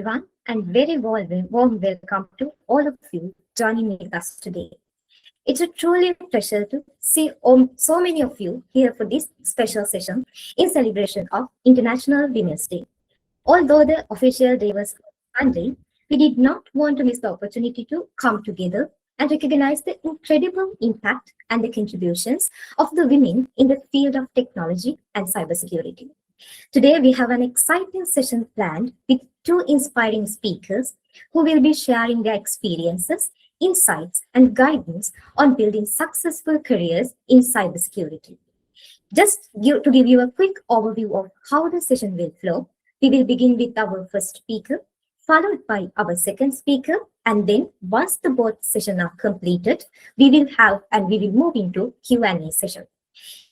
everyone, and very warm welcome to all of you joining with us today. It's a truly pleasure to see so many of you here for this special session in celebration of International Women's Day. Although the official day was Sunday, we did not want to miss the opportunity to come together and recognize the incredible impact and the contributions of the women in the field of technology and cybersecurity. Today, we have an exciting session planned with two inspiring speakers who will be sharing their experiences, insights, and guidance on building successful careers in cybersecurity. To give you a quick overview of how the session will flow, we will begin with our first speaker, followed by our second speaker, and then once the both sessions are completed, we will move into Q&A session.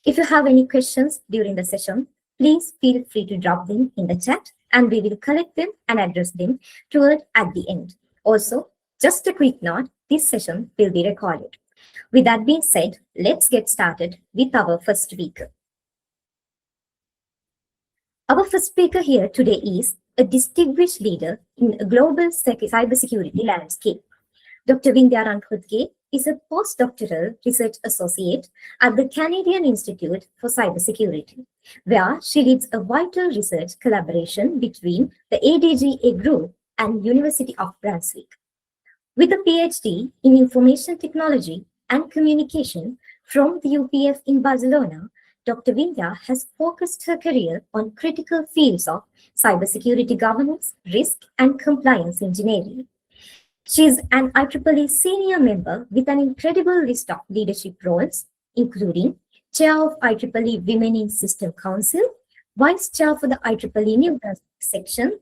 If you have any questions during the session, please feel free to drop them in the chat and we will collect them and address them toward at the end. Also, just a quick note, this session will be recorded. With that being said, let's get started with our first speaker. Our first speaker here today is a distinguished leader in a global cybersecurity landscape. Dr. Vindhya Rankhotke is a postdoctoral research associate at the Canadian Institute for Cybersecurity, where she leads a vital research collaboration between the ADGA Group and University of Brunswick. With a PhD in Information Technology and Communication from the UPF in Barcelona, Dr. Vindhya has focused her career on critical fields of cybersecurity governance, risk, and compliance engineering. She is an IEEE senior member with an incredible list of leadership roles, including Chair of IEEE Women in System Council, Vice Chair for the IEEE New Brunswick section,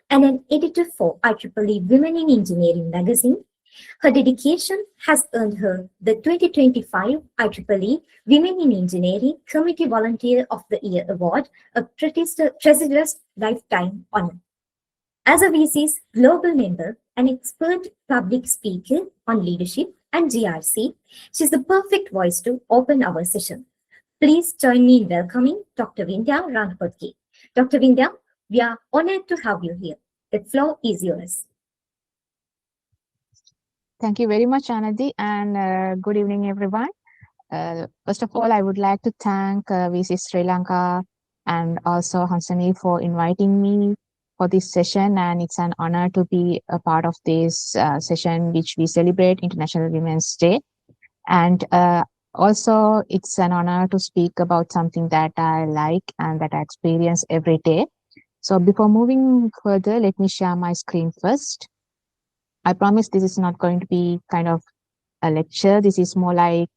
and an editor for IEEE Women in Engineering magazine. Her dedication has earned her the 2025 IEEE Women in Engineering Committee Volunteer of the Year Award, a prestigious lifetime honor. As a WiCyS global member, an expert public speaker on leadership and GRC, she's the perfect voice to open our session. Please join me in welcoming Dr. Vindhya Rankhotke. Dr. Vindhya, we are honored to have you here. The floor is yours. Thank you very much, Anadi, and good evening, everyone. First of all, I would like to thank WiCyS Sri Lanka and also Hansani for inviting me for this session, and it's an honor to be a part of this session which we celebrate International Women's Day. And also it's an honor to speak about something that I like and that I experience every day. So before moving further, let me share my screen first. I promise this is not going to be kind of a lecture. This is more like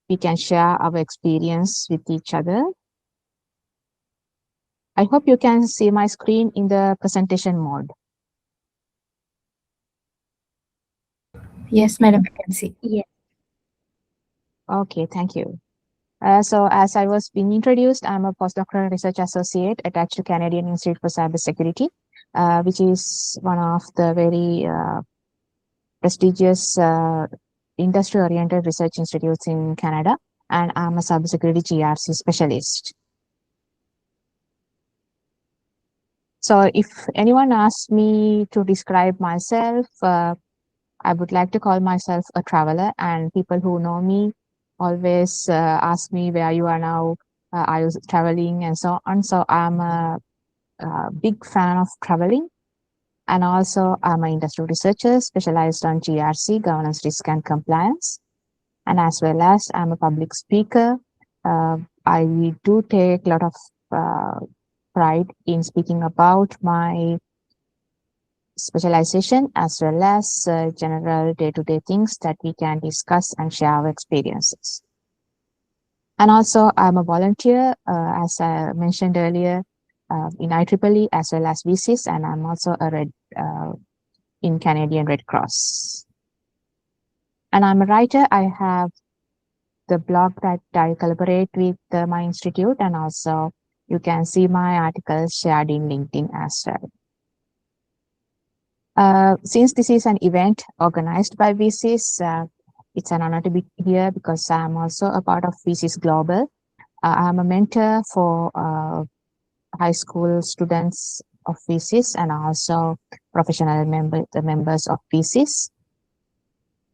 we can share our experience with each other. I hope you can see my screen in the presentation mode. Yes, madam, I can see. Yes. Okay, thank you. So as I was being introduced, I'm a postdoctoral research associate attached to Canadian Institute for Cybersecurity, which is one of the very prestigious industry-oriented research institutes in Canada, and I'm a cybersecurity GRC specialist. So if anyone asks me to describe myself, I would like to call myself a traveler, and people who know me always ask me where you are now, are you traveling, and so on. So I'm a big fan of traveling, and also I'm an industry researcher specialized on GRC, governance, risk, and compliance. And as well as I'm a public speaker. I do take a lot of pride in speaking about my specialization as well as general day-to-day things that we can discuss and share our experiences. And also I'm a volunteer, as I mentioned earlier, in IEEE as well as WiCyS, and I'm also a in Canadian Red Cross. And I'm a writer. I have the blog that I collaborate with my institute, and also you can see my articles shared in LinkedIn as well. Since this is an event organized by WiCyS, it's an honor to be here because I'm also a part of WiCyS Global. I'm a mentor for high school students of WiCyS and also professional the members of WiCyS.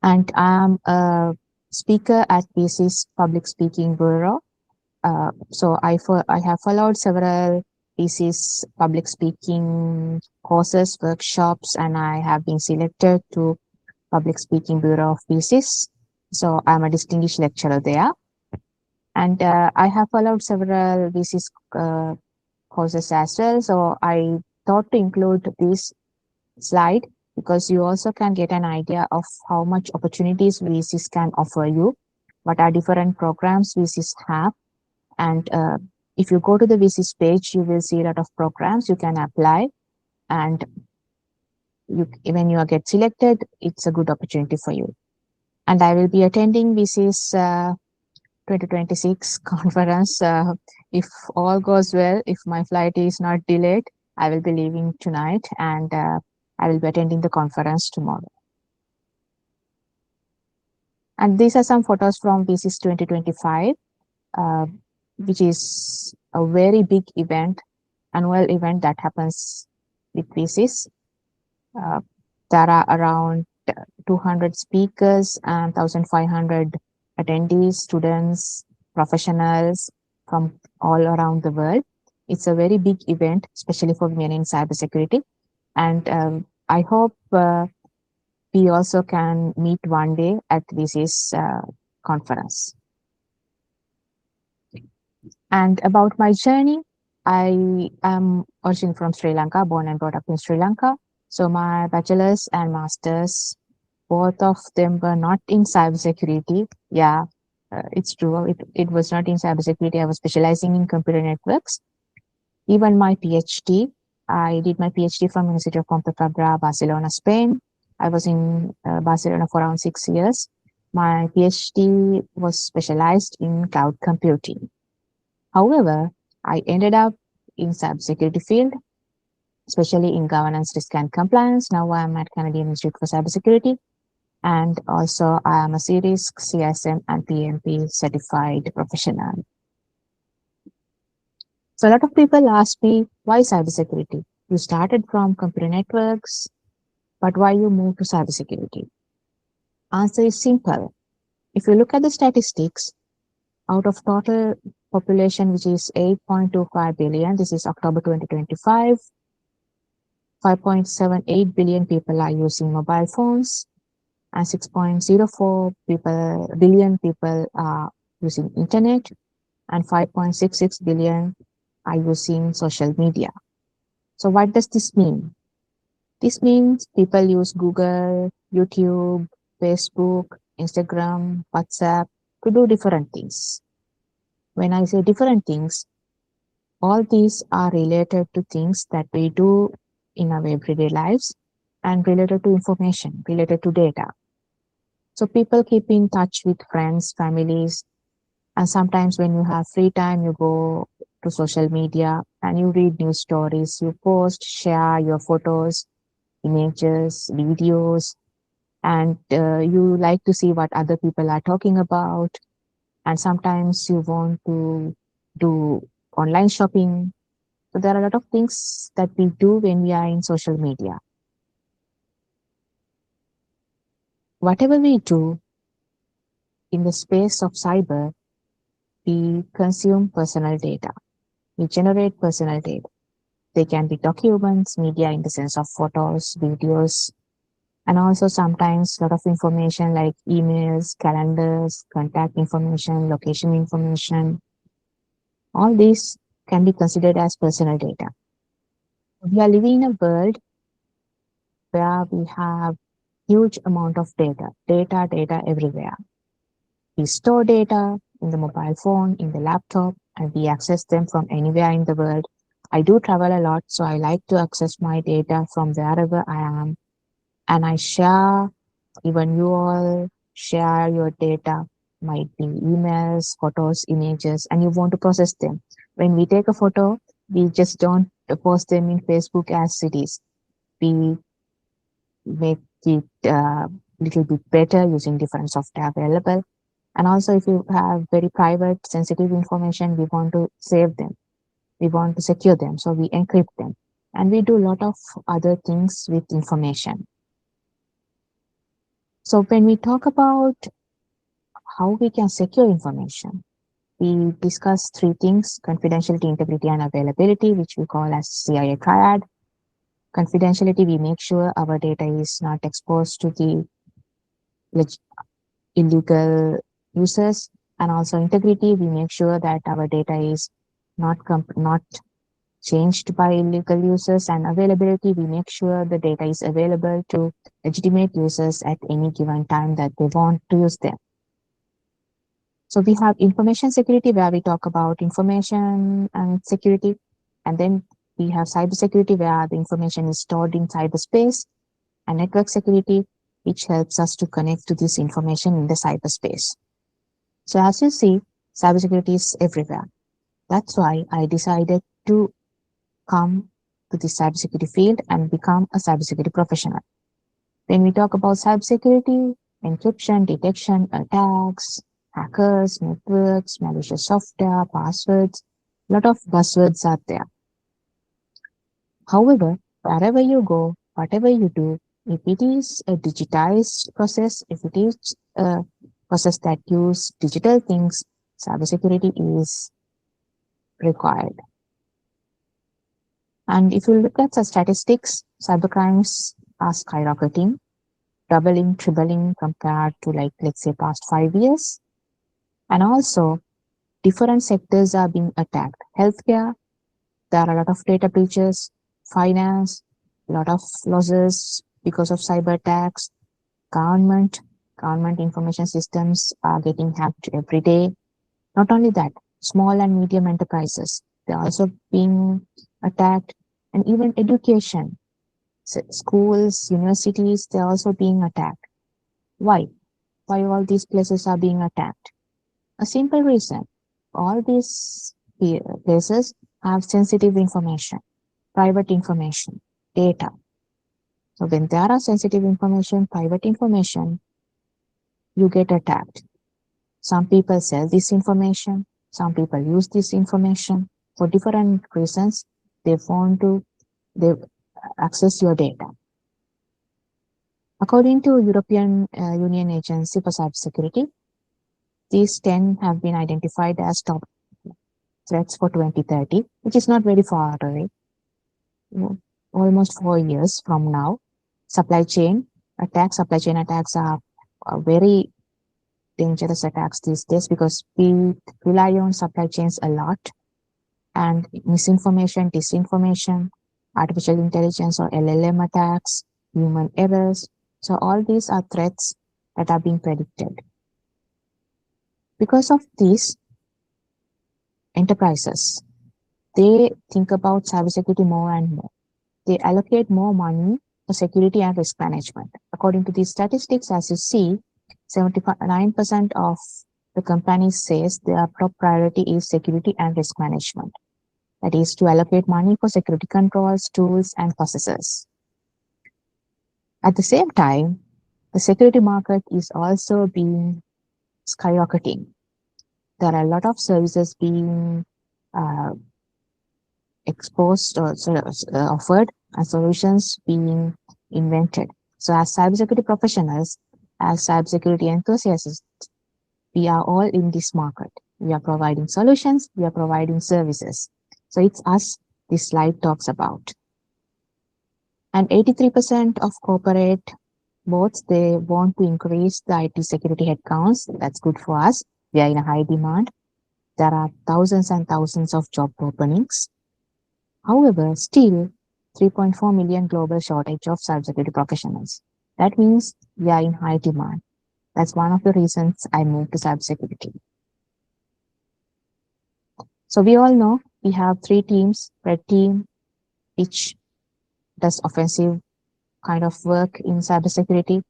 And I'm a speaker at WiCyS Public Speaking Bureau. So I have followed several WiCyS public speaking courses, workshops, and I have been selected to Public Speaking Bureau of WiCyS. So I'm a distinguished lecturer there. And I have followed several WiCyS courses as well. So I thought to include this slide because you also can get an idea of how much opportunities WiCyS can offer you, what are different programs WiCyS have. And if you go to the WiCyS page, you will see a lot of programs you can apply. And when you get selected, it's a good opportunity for you. And I will be attending WiCyS 2026 conference. If all goes well, if my flight is not delayed, I will be leaving tonight and I will be attending the conference tomorrow. And these are some photos from WiCyS 2025, which is a very big event, annual event that happens with WiCyS. There are around 200 speakers and 1,500 attendees, students, professionals from all around the world. It's a very big event, especially for women in cybersecurity. And I hope we also can meet one day at WiCyS conference. And about my journey, I am originally from Sri Lanka, born and brought up in Sri Lanka. So my bachelor's and master's, both of them were not in cybersecurity. Yeah, it's true. It was not in cybersecurity. I was specializing in computer networks. Even my PhD, I did my PhD from University of Pontevedra, Barcelona, Spain. I was in Barcelona for around 6 years. My PhD was specialized in cloud computing. However, I ended up in cybersecurity field, especially in governance, risk, and compliance. Now I'm at Canadian Institute for Cybersecurity, and also I am a CRISC, CSM, and PMP certified professional. So a lot of people ask me, why cybersecurity? You started from computer networks, but why you moved to cybersecurity? Answer is simple. If you look at the statistics, out of total population, which is 8.25 billion, this is October 2025, 5.78 billion people are using mobile phones, and 6.04 billion people are using internet, and 5.66 billion are using social media. So what does this mean? This means people use Google, YouTube, Facebook, Instagram, WhatsApp to do different things. When I say different things, all these are related to things that we do in our everyday lives and related to information, related to data. So people keep in touch with friends, families, and sometimes when you have free time, you go to social media and you read news stories, you post, share your photos, images, videos, and you like to see what other people are talking about. And sometimes you want to do online shopping. So there are a lot of things that we do when we are in social media. Whatever we do in the space of cyber, we consume personal data. We generate personal data. They can be documents, media in the sense of photos, videos, and also sometimes a lot of information like emails, calendars, contact information, location information. All these can be considered as personal data. We are living in a world where we have huge amount of data everywhere. We store data in the mobile phone, in the laptop, and we access them from anywhere in the world. I do travel a lot, so I like to access my data from wherever I am. And I share, even you all share your data, might be emails, photos, images, and you want to process them. When we take a photo, we just don't post them in Facebook as it is. We make it little bit better using different software available. And also if you have very private, sensitive information, we want to save them. We want to secure them, so we encrypt them. and we do a lot of other things with information. So when we talk about how we can secure information, we discuss three things: confidentiality, integrity, and availability, which we call as CIA triad. Confidentiality, we make sure our data is not exposed to the illegal users, and also integrity, we make sure that our data is not changed by illegal users, and availability, we make sure the data is available to legitimate users at any given time that they want to use them. So we have information security, where we talk about information and security, and then we have cybersecurity, where the information is stored in cyberspace, and network security, which helps us to connect to this information in the cyberspace. So as you see, cybersecurity is everywhere. That's why I decided to come to the cybersecurity field and become a cybersecurity professional. When we talk about cybersecurity, encryption, detection, attacks, hackers, networks, malicious software, passwords, a lot of buzzwords are there. However, wherever you go, whatever you do, if it is a digitized process, if it is a process that use digital things, cybersecurity is required. And if you look at the statistics, cybercrimes are skyrocketing, doubling, tripling compared to, like, let's say, past 5 years. And also, different sectors are being attacked. Healthcare, there are a lot of data breaches. Finance, a lot of losses because of cyber attacks. Government information systems are getting hacked every day. Not only that, small and medium enterprises, they're also being attacked. And even education, schools, universities, they're also being attacked. Why? Why all these places are being attacked? A simple reason: all these places have sensitive information, private information, data. So when there are sensitive information, private information, you get attacked. Some people sell this information, some people use this information for different reasons. They want to they access your data. According to European Union Agency for Cybersecurity, these 10 have been identified as top threats for 2030, which is not very far away, almost 4 years from now. Supply chain attacks are very dangerous attacks these days, because we rely on supply chains a lot, and misinformation, disinformation, artificial intelligence or LLM attacks, human errors. So all these are threats that are being predicted. Because of these, enterprises, they think about cybersecurity more and more. They allocate more money for security and risk management. According to these statistics, as you see, 79% of the companies says their top priority is security and risk management. That is to allocate money for security controls, tools, and processes. At the same time, the security market is also being skyrocketing. There are a lot of services being exposed or offered, and solutions being invented. So as cybersecurity professionals, as cybersecurity enthusiasts, we are all in this market. We are providing solutions, we are providing services. So it's us this slide talks about. And 83% of corporate boards, they want to increase the IT security headcounts. That's good for us. We are in a high demand. There are thousands and thousands of job openings. However, still 3.4 million global shortage of cybersecurity professionals. That means we are in high demand. That's one of the reasons I moved to cybersecurity. So we all know we have three teams: red team, which does offensive kind of work in cybersecurity.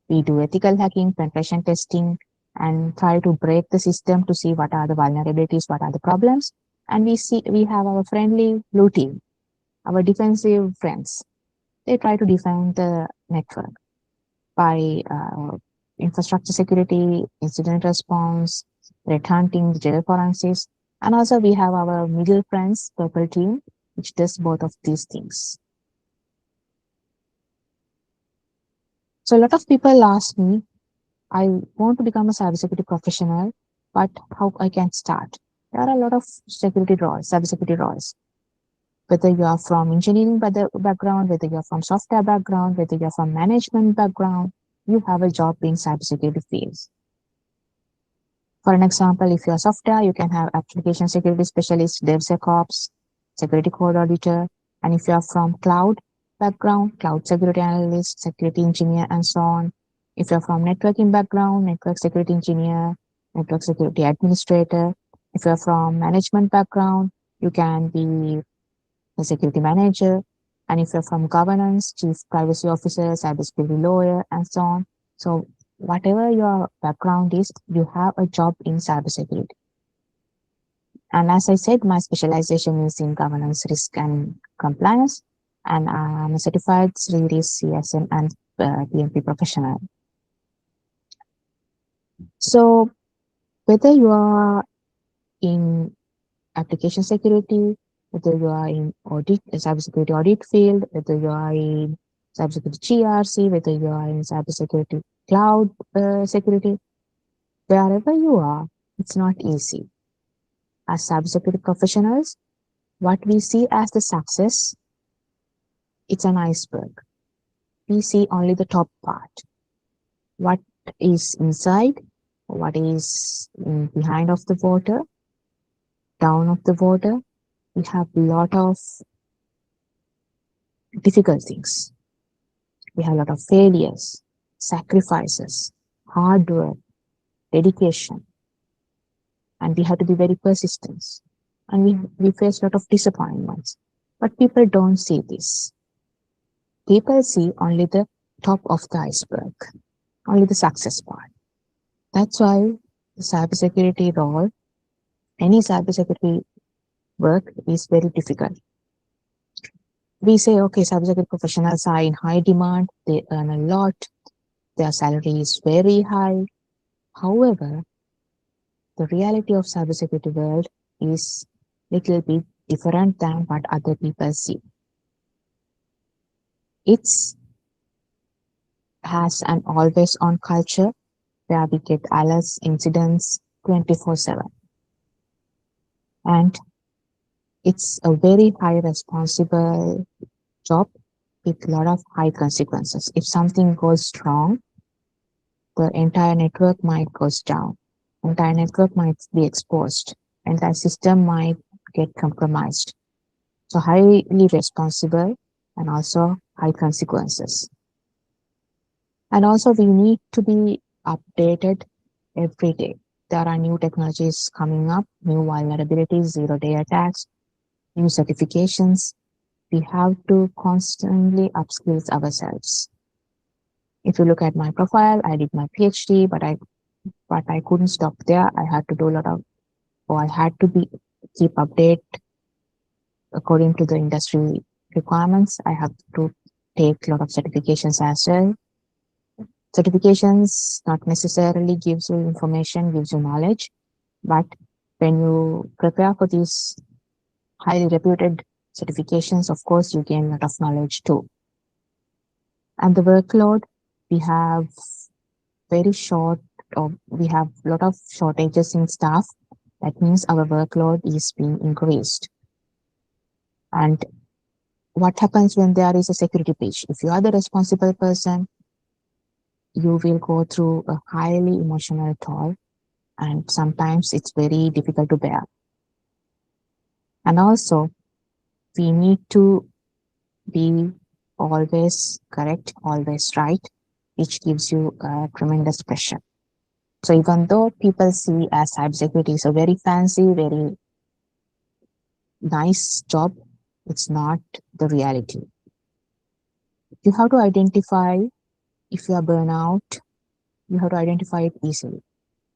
We do ethical hacking, penetration testing, and try to break the system to see what are the vulnerabilities, what are the problems. And we have our friendly blue team, our defensive friends. They try to defend the network by infrastructure security, incident response, threat hunting, digital forensics. And also we have our middle friends, purple team. which does both of these things. So a lot of people ask me, I want to become a cybersecurity professional, but how I can start? There are a lot of security roles, cybersecurity roles. Whether you are from engineering background, whether you are from software background, whether you are from management background, you have a job in cybersecurity fields. For an example, if you are software, you can have application security specialist, DevSecOps, security code auditor. And if you are from cloud background, cloud security analyst, security engineer, and so on. If you're from networking background, network security engineer, network security administrator. If you're from management background, you can be a security manager. And if you're from governance, chief privacy officer, cybersecurity lawyer, and so on. So whatever your background is, you have a job in cybersecurity. And as I said, my specialization is in governance, risk, and compliance. And I'm a certified Sri CSM and PMP professional. So whether you are in application security, whether you are in audit, cybersecurity audit field, whether you are in cybersecurity GRC, whether you are in cybersecurity cloud security, wherever you are, it's not easy. As cybersecurity professionals, what we see as the success, it's an iceberg. We see only the top part. What is inside, what is behind of the water, down of the water, we have a lot of difficult things. We have a lot of failures, sacrifices, hard work, dedication, and we have to be very persistent. And we face a lot of disappointments. But people don't see this. People see only the top of the iceberg, only the success part. That's why the cybersecurity role, any cybersecurity work is very difficult. We say, okay, cybersecurity professionals are in high demand, they earn a lot, their salary is very high. However, the reality of cybersecurity world is little bit different than what other people see. It's has an always on culture where we get alerts, incidents 24/7. And it's a very high responsible job with a lot of high consequences. If something goes wrong, the entire network might goes down. Entire network might be exposed. Entire system might get compromised. So highly responsible and also high consequences. And also we need to be updated every day. There are new technologies coming up, new vulnerabilities, zero-day attacks, new certifications. We have to constantly upskill ourselves. If you look at my profile, I did my PhD, but I couldn't stop there. I had to do a lot of, or I had to keep update according to the industry requirements. I have to take a lot of certifications as well. Certifications not necessarily gives you information, gives you knowledge, but when you prepare for these highly reputed certifications, of course, you gain a lot of knowledge too. And the workload, we have very short, or we have a lot of shortages in staff. That means our workload is being increased. And what happens when there is a security breach? If you are the responsible person, you will go through a highly emotional toll, and sometimes it's very difficult to bear. And also, we need to be always correct, always right, which gives you tremendous pressure. So even though people see as cybersecurity is a very fancy, very nice job, it's not the reality. You have to identify if you are burnout, you have to identify it easily.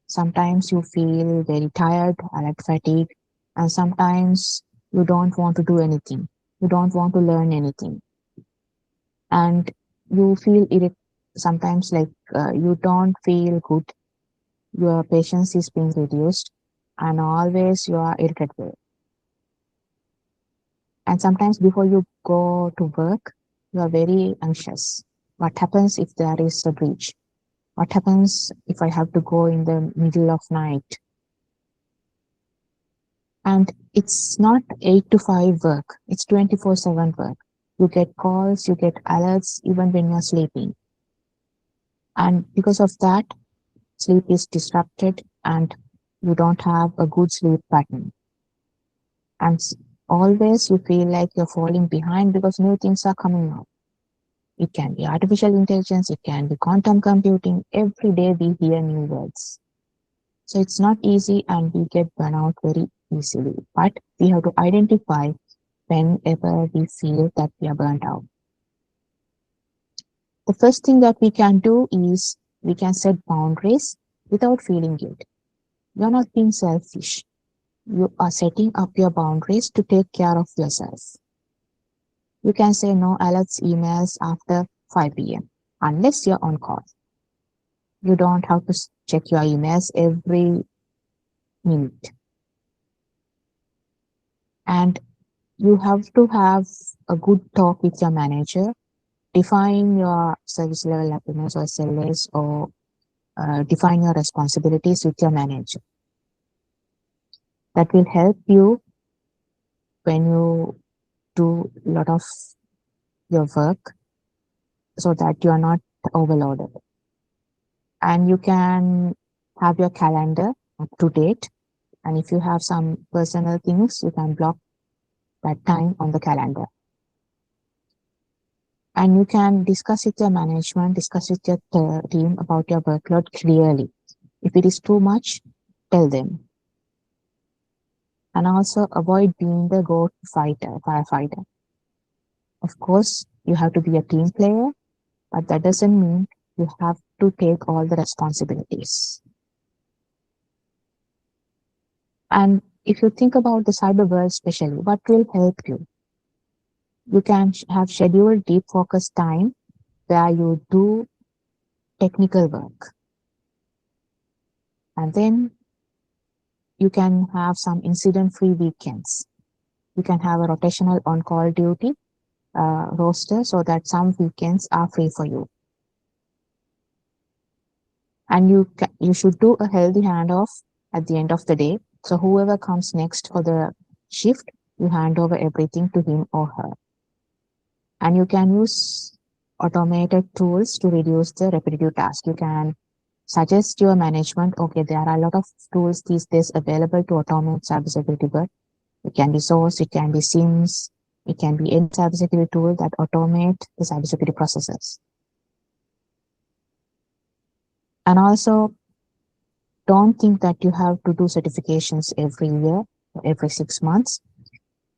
Sometimes you feel very tired, alert fatigue, and sometimes you don't want to do anything. You don't want to learn anything. And you feel sometimes like you don't feel good. Your patience is being reduced, and always you are irritable. And sometimes before you go to work, you are very anxious. What happens if there is a breach? What happens if I have to go in the middle of night? And it's not 8 to 5 work, it's 24/7 work. You get calls, you get alerts even when you're sleeping. And because of that, sleep is disrupted and you don't have a good sleep pattern. And always you feel like you're falling behind because new things are coming out. It can be artificial intelligence, it can be quantum computing. Every day we hear new words. So it's not easy and we get burnout very easily. But we have to identify whenever we feel that we are burnt out. The first thing that we can do is we can set boundaries without feeling guilt. You're not being selfish. You are setting up your boundaries to take care of yourself. You can say no alerts emails after 5 p.m. unless you're on call. You don't have to check your emails every minute. And you have to have a good talk with your manager. Define your service level agreements or SLAs, or define your responsibilities with your manager. That will help you when you do a lot of your work so that you are not overloaded. And you can have your calendar up to date. And if you have some personal things, you can block that time on the calendar. And you can discuss with your management, discuss with your team about your workload clearly. If it is too much, tell them. And also avoid being the go firefighter. Of course, you have to be a team player, but that doesn't mean you have to take all the responsibilities. And if you think about the cyber world, especially, what will help you? You can have scheduled deep focus time where you do technical work. And then you can have some incident-free weekends. You can have a rotational on-call duty roster so that some weekends are free for you. And you should do a healthy handoff at the end of the day. So whoever comes next for the shift, you hand over everything to him or her. And you can use automated tools to reduce the repetitive task. You can suggest your management, okay, there are a lot of tools these days available to automate cybersecurity work. It can be Source, it can be SIMS, it can be any cybersecurity tool that automate the cybersecurity processes. And also, don't think that you have to do certifications every year or every 6 months.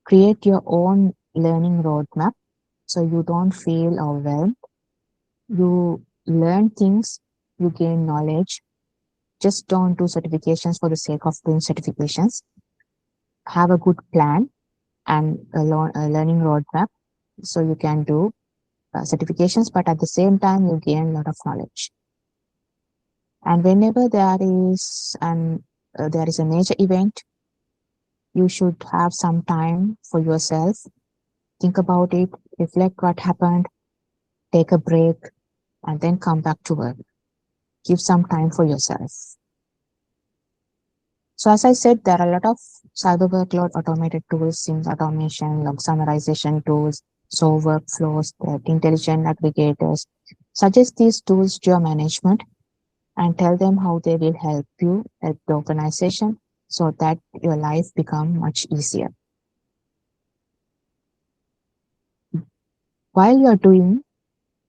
Create your own learning roadmap so you don't feel overwhelmed. You learn things, you gain knowledge. Just don't do certifications for the sake of doing certifications. Have a good plan and a learning roadmap so you can do certifications, but at the same time, you gain a lot of knowledge. And whenever there is a major event, you should have some time for yourself. Think about it, reflect what happened, take a break, and then come back to work. Give some time for yourself. So as I said, there are a lot of cyber workload automated tools, SIMS automation, log summarization tools, so workflows, threat intelligent aggregators. Suggest these tools to your management and tell them how they will help you, help the organization, so that your life become much easier. While you're doing,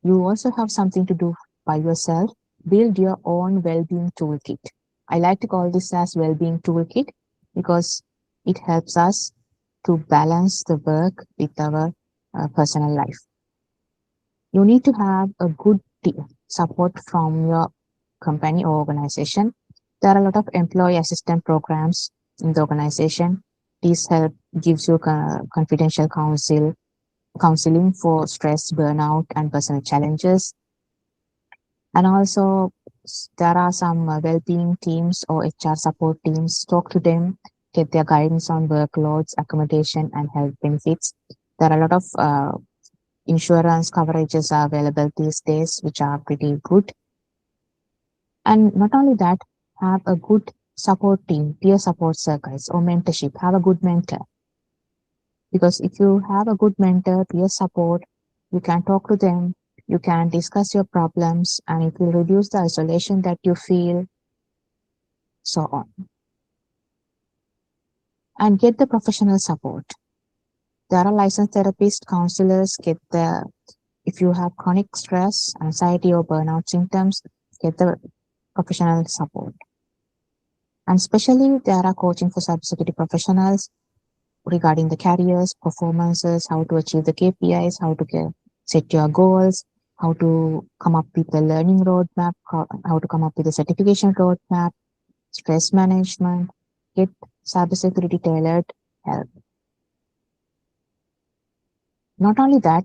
you also have something to do by yourself. Build your own well-being toolkit. I like to call this as well-being toolkit because it helps us to balance the work with our personal life. You need to have a good support from your company or organization. There are a lot of employee assistance programs in the organization. These help gives you confidential counseling for stress, burnout, and personal challenges. And also, there are some well-being teams or HR support teams. Talk to them. get their guidance on workloads, accommodation, and health benefits. There are a lot of insurance coverages are available these days, which are pretty good. And not only that, have a good support team, peer support circles, or mentorship. Have a good mentor. Because if you have a good mentor, peer support, you can talk to them, you can discuss your problems, and it will reduce the isolation that you feel, so on. And get the professional support. There are licensed therapists, counselors, get the if you have chronic stress, anxiety, or burnout symptoms, get the professional support. And especially there are coaching for cybersecurity professionals regarding the careers, performances, how to achieve the KPIs, how to set your goals, how to come up with a learning roadmap, how to come up with a certification roadmap, stress management, get cybersecurity tailored help. Not only that,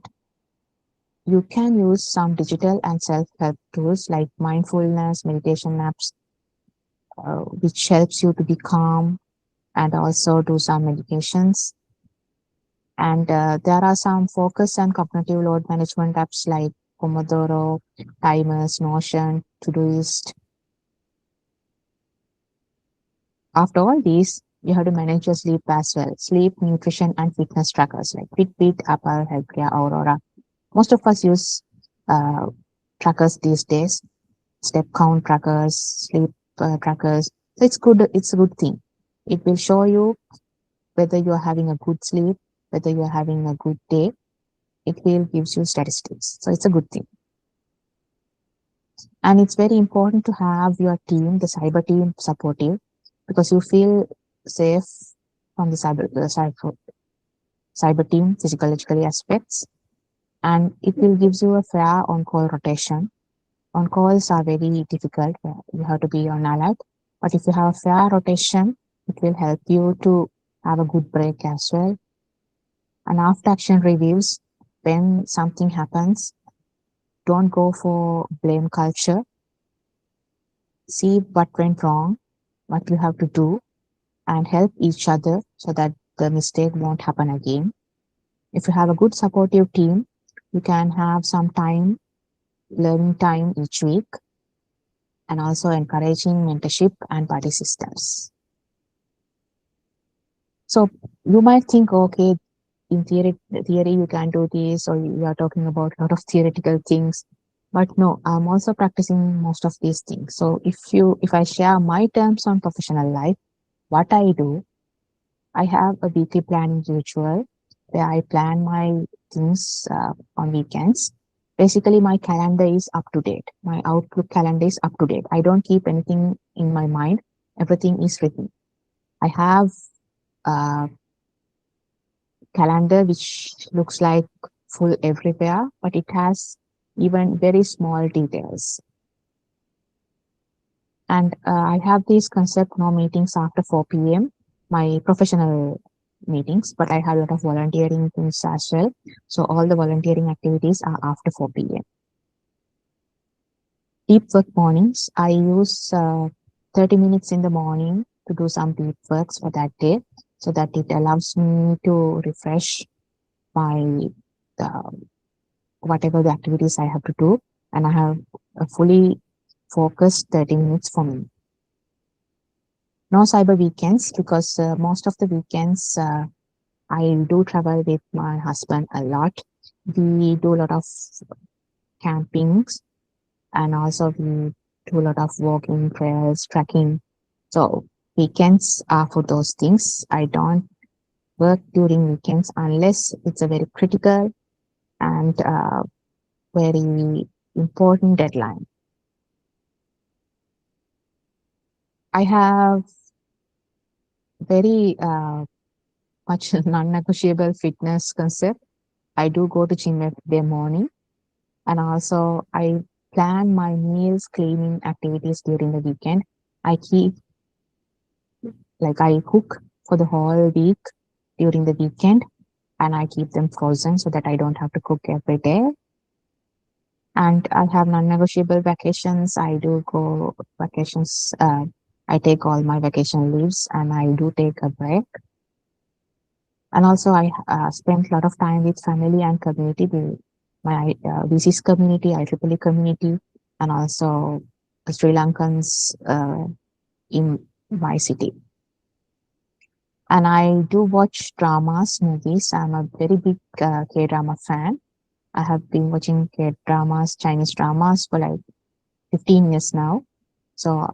you can use some digital and self-help tools like mindfulness, meditation apps, which helps you to be calm and also do some meditations. And there are some focus and cognitive load management apps like Pomodoro, timers, Notion, Todoist. After all these, you have to manage your sleep as well. Sleep, nutrition, and fitness trackers like Fitbit, Apple, Healthcare, Aurora. Most of us use uh, trackers these days, step count trackers, sleep trackers. So it's good. It's a good thing. It will show you whether you are having a good sleep, whether you are having a good day. It will gives you statistics. So it's a good thing. And it's very important to have your team, the cyber team, supportive because you feel safe from cyber team, physiologically aspects, and it will gives you a fair on-call rotation. On-calls are very difficult. You have to be on alert. But if you have a fair rotation, it will help you to have a good break as well. And after action reviews, when something happens, don't go for blame culture. See what went wrong, what you have to do, and help each other so that the mistake won't happen again. If you have a good supportive team, you can have some time, learning time each week, and also encouraging mentorship and buddy systems. So you might think, okay, in theory you can do this, or you are talking about a lot of theoretical things. But no, I'm also practicing most of these things. So if I share my terms on professional life, what I do, I have a weekly planning ritual where I plan my things on weekends. Basically, my calendar is up to date. My Outlook calendar is up to date. I don't keep anything in my mind. Everything is written. I have a calendar which looks like full everywhere, but it has even very small details. And I have these concept no meetings after 4 p.m. My professional meetings, but I have a lot of volunteering things as well. So all the volunteering activities are after 4 p.m. Deep work mornings, I use 30 minutes in the morning to do some deep works for that day so that it allows me to refresh my uh, whatever the activities I have to do, and I have a fully focused 30 minutes for me. No cyber weekends because most of the weekends I do travel with my husband a lot. We do a lot of campings and also we do a lot of walking, trails, trekking. So weekends are for those things. I don't work during weekends unless it's a very critical and very important deadline. I have very much non-negotiable fitness concept. I do go to gym every morning, and also I plan my meals, cleaning activities during the weekend. I keep I cook for the whole week during the weekend, and I keep them frozen so that I don't have to cook every day. And I have non-negotiable vacations. I do go vacations. I take all my vacation leaves and I do take a break. And also I spent a lot of time with family and community, my WiCyS community, IEEE community, and also Sri Lankans in my city. And I do watch dramas, movies. I'm a very big K-drama fan. I have been watching K-dramas, Chinese dramas for like 15 years now. So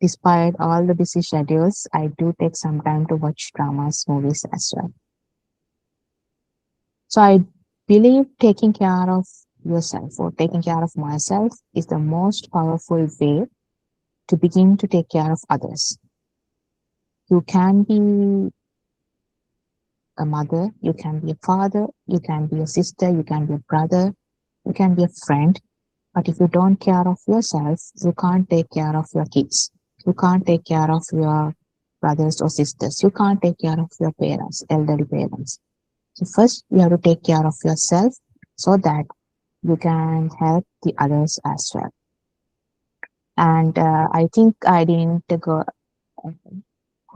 despite all the busy schedules, I do take some time to watch dramas, movies as well. So I believe taking care of yourself or taking care of myself is the most powerful way to begin to take care of others. You can be a mother, you can be a father, you can be a sister, you can be a brother, you can be a friend. But if you don't care of yourself, you can't take care of your kids. You can't take care of your brothers or sisters. You can't take care of your parents, elderly parents. So first, you have to take care of yourself so that you can help the others as well. And I think I didn't go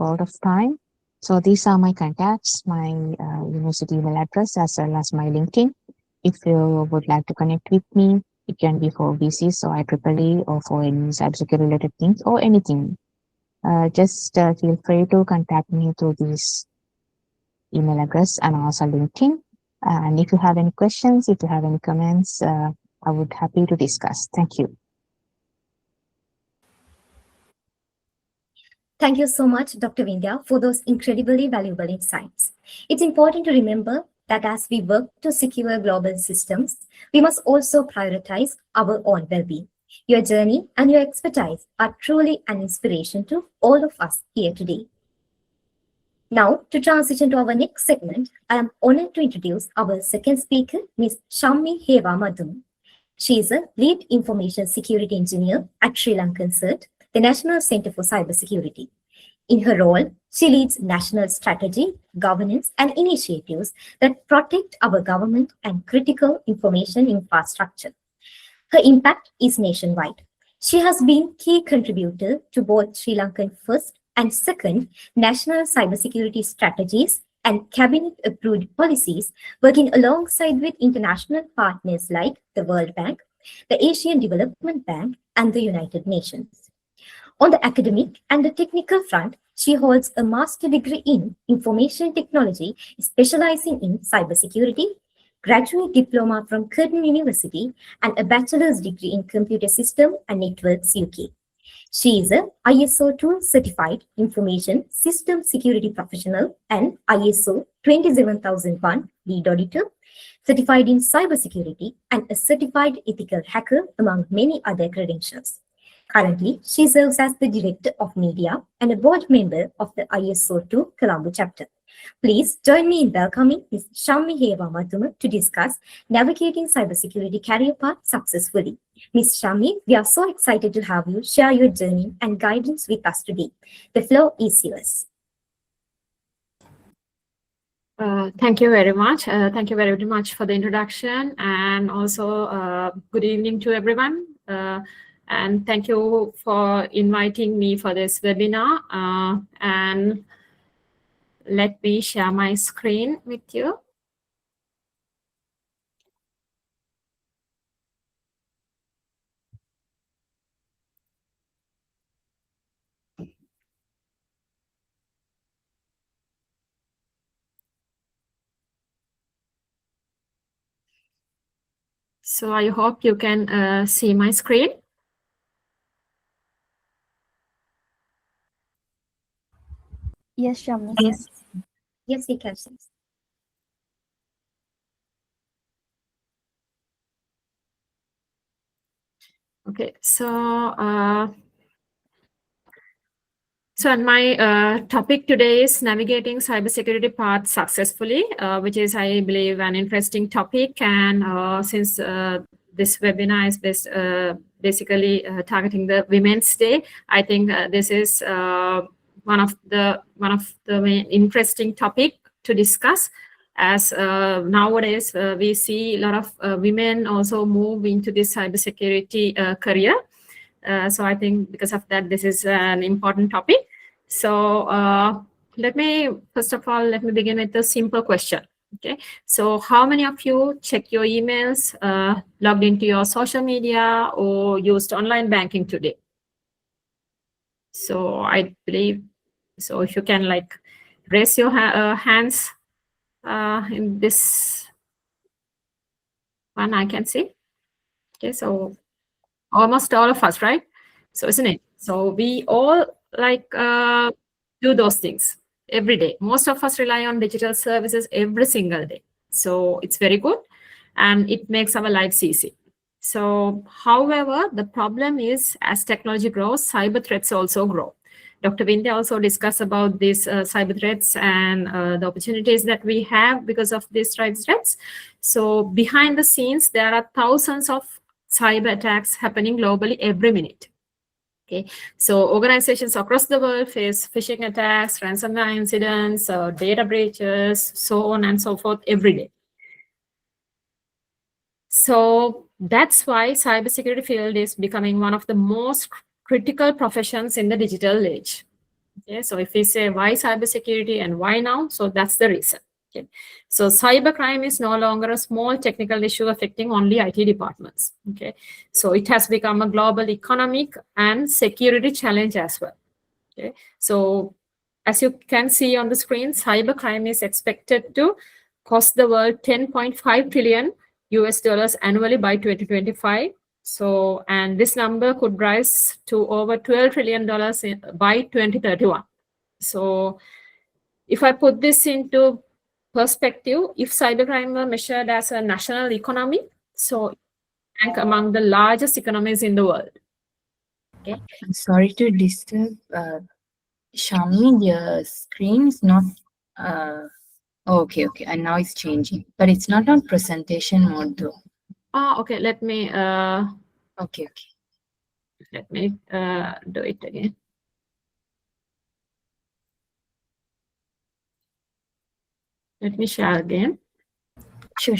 out of time. So these are my contacts, my university email address, as well as my LinkedIn. If you would like to connect with me, it can be for VCs or IEEE or for any cybersecurity related things or anything. Just feel free to contact me through this email address and also LinkedIn. And if you have any questions, if you have any comments, I would happy to discuss. Thank you. Thank you so much, Dr. Vindya, for those incredibly valuable insights. It's important to remember that as we work to secure global systems, we must also prioritize our own well-being. Your journey and your expertise are truly an inspiration to all of us here today. Now, to transition to our next segment, I am honored to introduce our second speaker, Ms. Shammi Heva Madhum. She is a lead information security engineer at Sri Lankan CERT, the National Center for Cybersecurity. In her role, she leads national strategy, governance, and initiatives that protect our government and critical information infrastructure. Her impact is nationwide. She has been key contributor to both Sri Lankan first and second national cybersecurity strategies and cabinet-approved policies, working alongside with international partners like the World Bank, the Asian Development Bank, and the United Nations. On the academic and the technical front, she holds a master's degree in information technology, specializing in cybersecurity, graduate diploma from Curtin University, and a bachelor's degree in computer system and networks UK. She is a ISO 2 certified information system security professional and ISO 27001 lead auditor, certified in cybersecurity, and a certified ethical hacker, among many other credentials. Currently, she serves as the Director of Media and a board member of the ISO 2 Colombo chapter. Please join me in welcoming Ms. Shammi Heva Madhuma to discuss navigating cybersecurity career path successfully. Ms. Shammi, we are so excited to have you share your journey and guidance with us today. The floor is yours. Thank you very much. Thank you very much for the introduction, and also good evening to everyone. And thank you for inviting me for this webinar. And let me share my screen with you. So I hope you can see my screen. Yes, Shammi. Yes, we can see. Okay, so my topic today is navigating cybersecurity path successfully, which is, I believe, an interesting topic. And since this webinar is basically targeting the Women's Day, I think this is one of the main interesting topic to discuss. As nowadays we see a lot of women also move into this cybersecurity career. So I think because of that, this is an important topic. So let me begin with a simple question. Okay, so how many of you check your emails, logged into your social media, or used online banking today? So I believe, so if you can like raise your hands in this one, I can see. Okay, so almost all of us, right? So isn't it? So we all like do those things every day. Most of us rely on digital services every single day. So it's very good and it makes our lives easy. So, however, the problem is as technology grows, cyber threats also grow. Dr. Vindya also discussed about these cyber threats and the opportunities that we have because of these threats. So behind the scenes, there are thousands of cyber attacks happening globally every minute. Okay, so organizations across the world face phishing attacks, ransomware incidents, data breaches, so on and so forth every day. So that's why cybersecurity field is becoming one of the most critical professions in the digital age. Okay, so if we say why cybersecurity and why now, so that's the reason. Okay, so cybercrime is no longer a small technical issue affecting only IT departments. Okay, so it has become a global economic and security challenge as well. Okay, so as you can see on the screen, cybercrime is expected to cost the world 10.5 trillion US dollars annually by 2025. So, and this number could rise to over $12 trillion by 2031. So, if I put this into perspective, if cybercrime were measured as a national economy, so it rank among the largest economies in the world. Okay. I'm sorry to disturb. Shamini, your screen is not. Okay, and now it's changing, but it's not on presentation mode though. Okay. Let me. Okay. Let me do it again. Let me share again. Sure.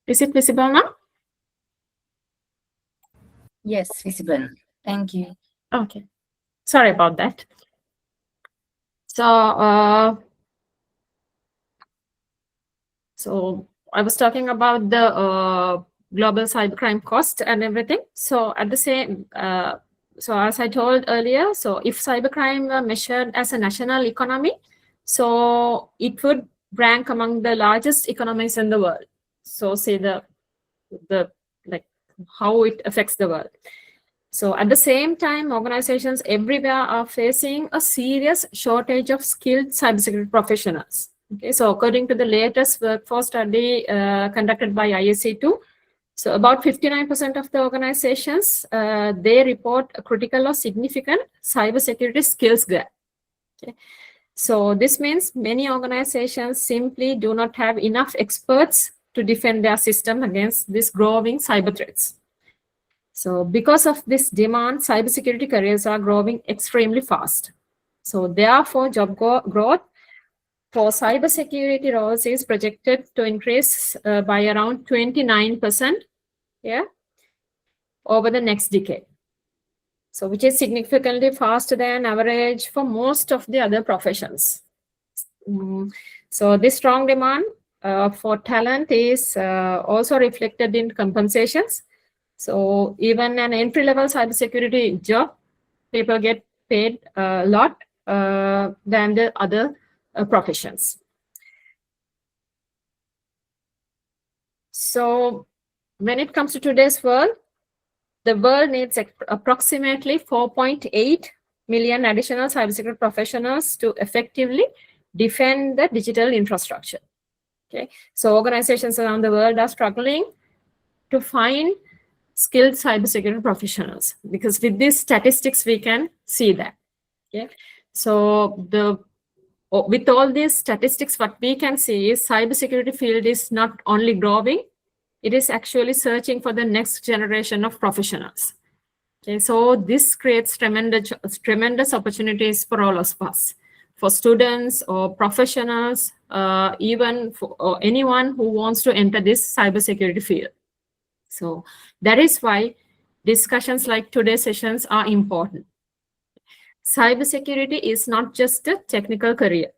Is it visible now? Yes, visible. Thank you. Okay. Sorry about that. So, so I was talking about the global cybercrime cost and everything. So at the same, so as I told earlier, so if cybercrime were measured as a national economy, so it would rank among the largest economies in the world. So say the like how it affects the world. So at the same time, organizations everywhere are facing a serious shortage of skilled cybersecurity professionals. Okay, so according to the latest workforce study conducted by ISC2, so about 59% of the organizations, they report a critical or significant cybersecurity skills gap. Okay. So this means many organizations simply do not have enough experts to defend their system against these growing cyber threats. So because of this demand, cybersecurity careers are growing extremely fast. So therefore, job growth for cybersecurity roles is projected to increase by around 29% over the next decade. So which is significantly faster than average for most of the other professions. So this strong demand for talent is also reflected in compensations. So even an entry-level cybersecurity job, people get paid a lot than the other professions. So when it comes to today's world, the world needs approximately 4.8 million additional cybersecurity professionals to effectively defend the digital infrastructure. Okay, so organizations around the world are struggling to find skilled cybersecurity professionals because with these statistics we can see that. Okay, so with all these statistics, what we can see is cybersecurity field is not only growing, it is actually searching for the next generation of professionals. Okay, so this creates tremendous opportunities for all of us, for students or professionals, even for or anyone who wants to enter this cybersecurity field. So that is why discussions like today's sessions are important. Cybersecurity is not just a technical career.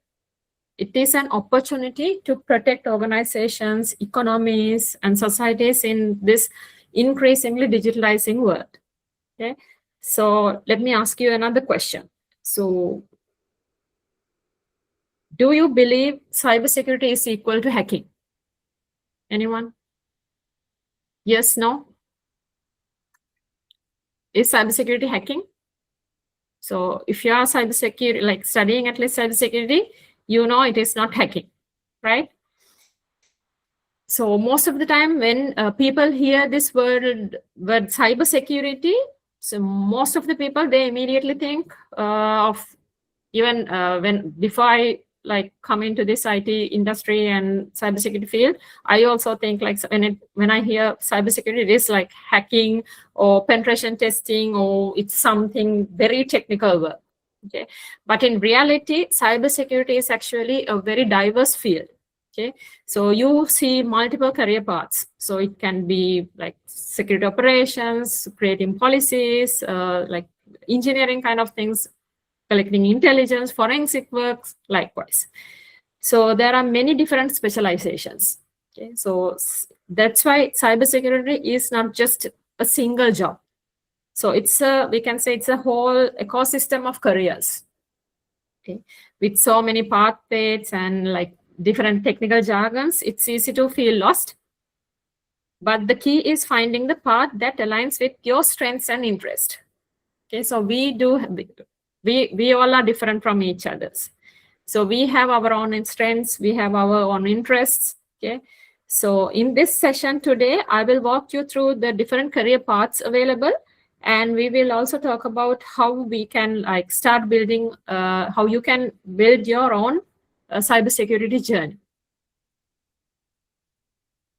It is an opportunity to protect organizations, economies, and societies in this increasingly digitalizing world. Okay, so let me ask you another question. So, do you believe cybersecurity is equal to hacking? Anyone? Yes, no? Is cybersecurity hacking? So, if you are cybersecurity, like studying at least cybersecurity, you know it is not hacking, right? So most of the time when people hear this word cybersecurity, so most of the people, they immediately think of, even before I like come into this IT industry and cybersecurity field, I also think like when I hear cybersecurity, it is like hacking or penetration testing, or it's something very technical work. Okay, but in reality, cybersecurity is actually a very diverse field. Okay, so you see multiple career paths. So it can be like security operations, creating policies, like engineering kind of things, collecting intelligence, forensic works, likewise. So there are many different specializations. Okay, so that's why cybersecurity is not just a single job. So it's we can say it's a whole ecosystem of careers. Okay, with so many pathways and like different technical jargons, it's easy to feel lost. But the key is finding the path that aligns with your strengths and interest. Okay, so we all are different from each others. So we have our own strengths, we have our own interests. Okay, so in this session today, I will walk you through the different career paths available, and we will also talk about how we can like start building, how you can build your own cybersecurity journey.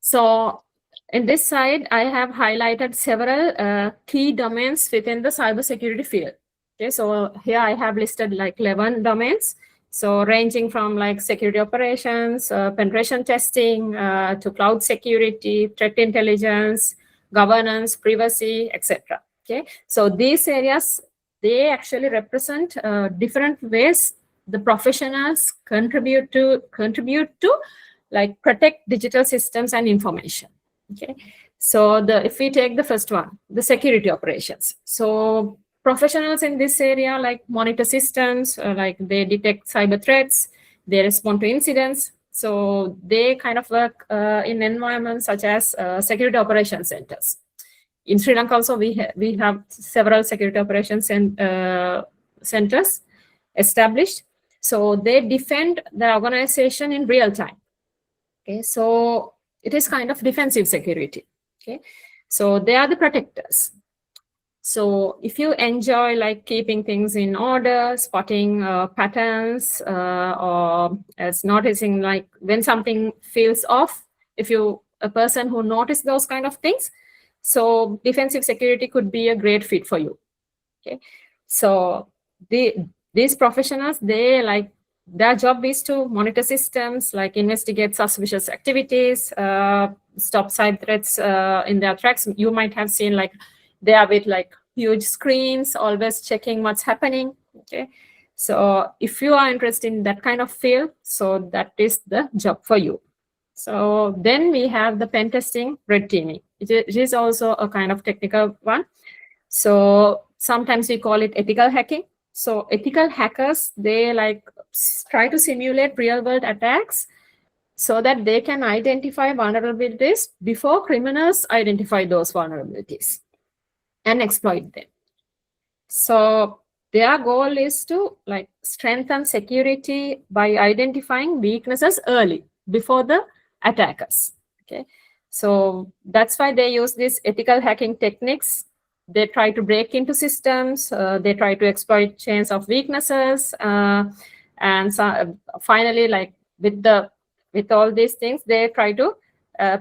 So in this side, I have highlighted several key domains within the cybersecurity field. Okay, so here I have listed like 11 domains. So ranging from like security operations, penetration testing, to cloud security, threat intelligence, governance, privacy, etc. Okay, so these areas, they actually represent different ways the professionals contribute to like protect digital systems and information. Okay, so if we take the first one, the security operations. So professionals in this area like monitor systems, like they detect cyber threats, they respond to incidents. So they kind of work in environments such as security operations centers. In Sri Lanka also, we have several security operations centers established. So they defend the organization in real time. Okay, so it is kind of defensive security. Okay, so they are the protectors. So if you enjoy like keeping things in order, spotting patterns, or as noticing like when something feels off, if you a person who notice those kind of things, so defensive security could be a great fit for you. Okay, so these professionals, they like their job is to monitor systems, like investigate suspicious activities, stop cyber threats in their tracks. You might have seen like they are with like huge screens, always checking what's happening. Okay, so if you are interested in that kind of field, so that is the job for you. So then we have the pen testing, red teaming. It is also a kind of technical one. So sometimes we call it ethical hacking. So ethical hackers, they like try to simulate real world attacks so that they can identify vulnerabilities before criminals identify those vulnerabilities and exploit them. So their goal is to like strengthen security by identifying weaknesses early before the attackers. Okay, so that's why they use these ethical hacking techniques. They try to break into systems, they try to exploit chains of weaknesses, and so, finally, like with all these things, they try to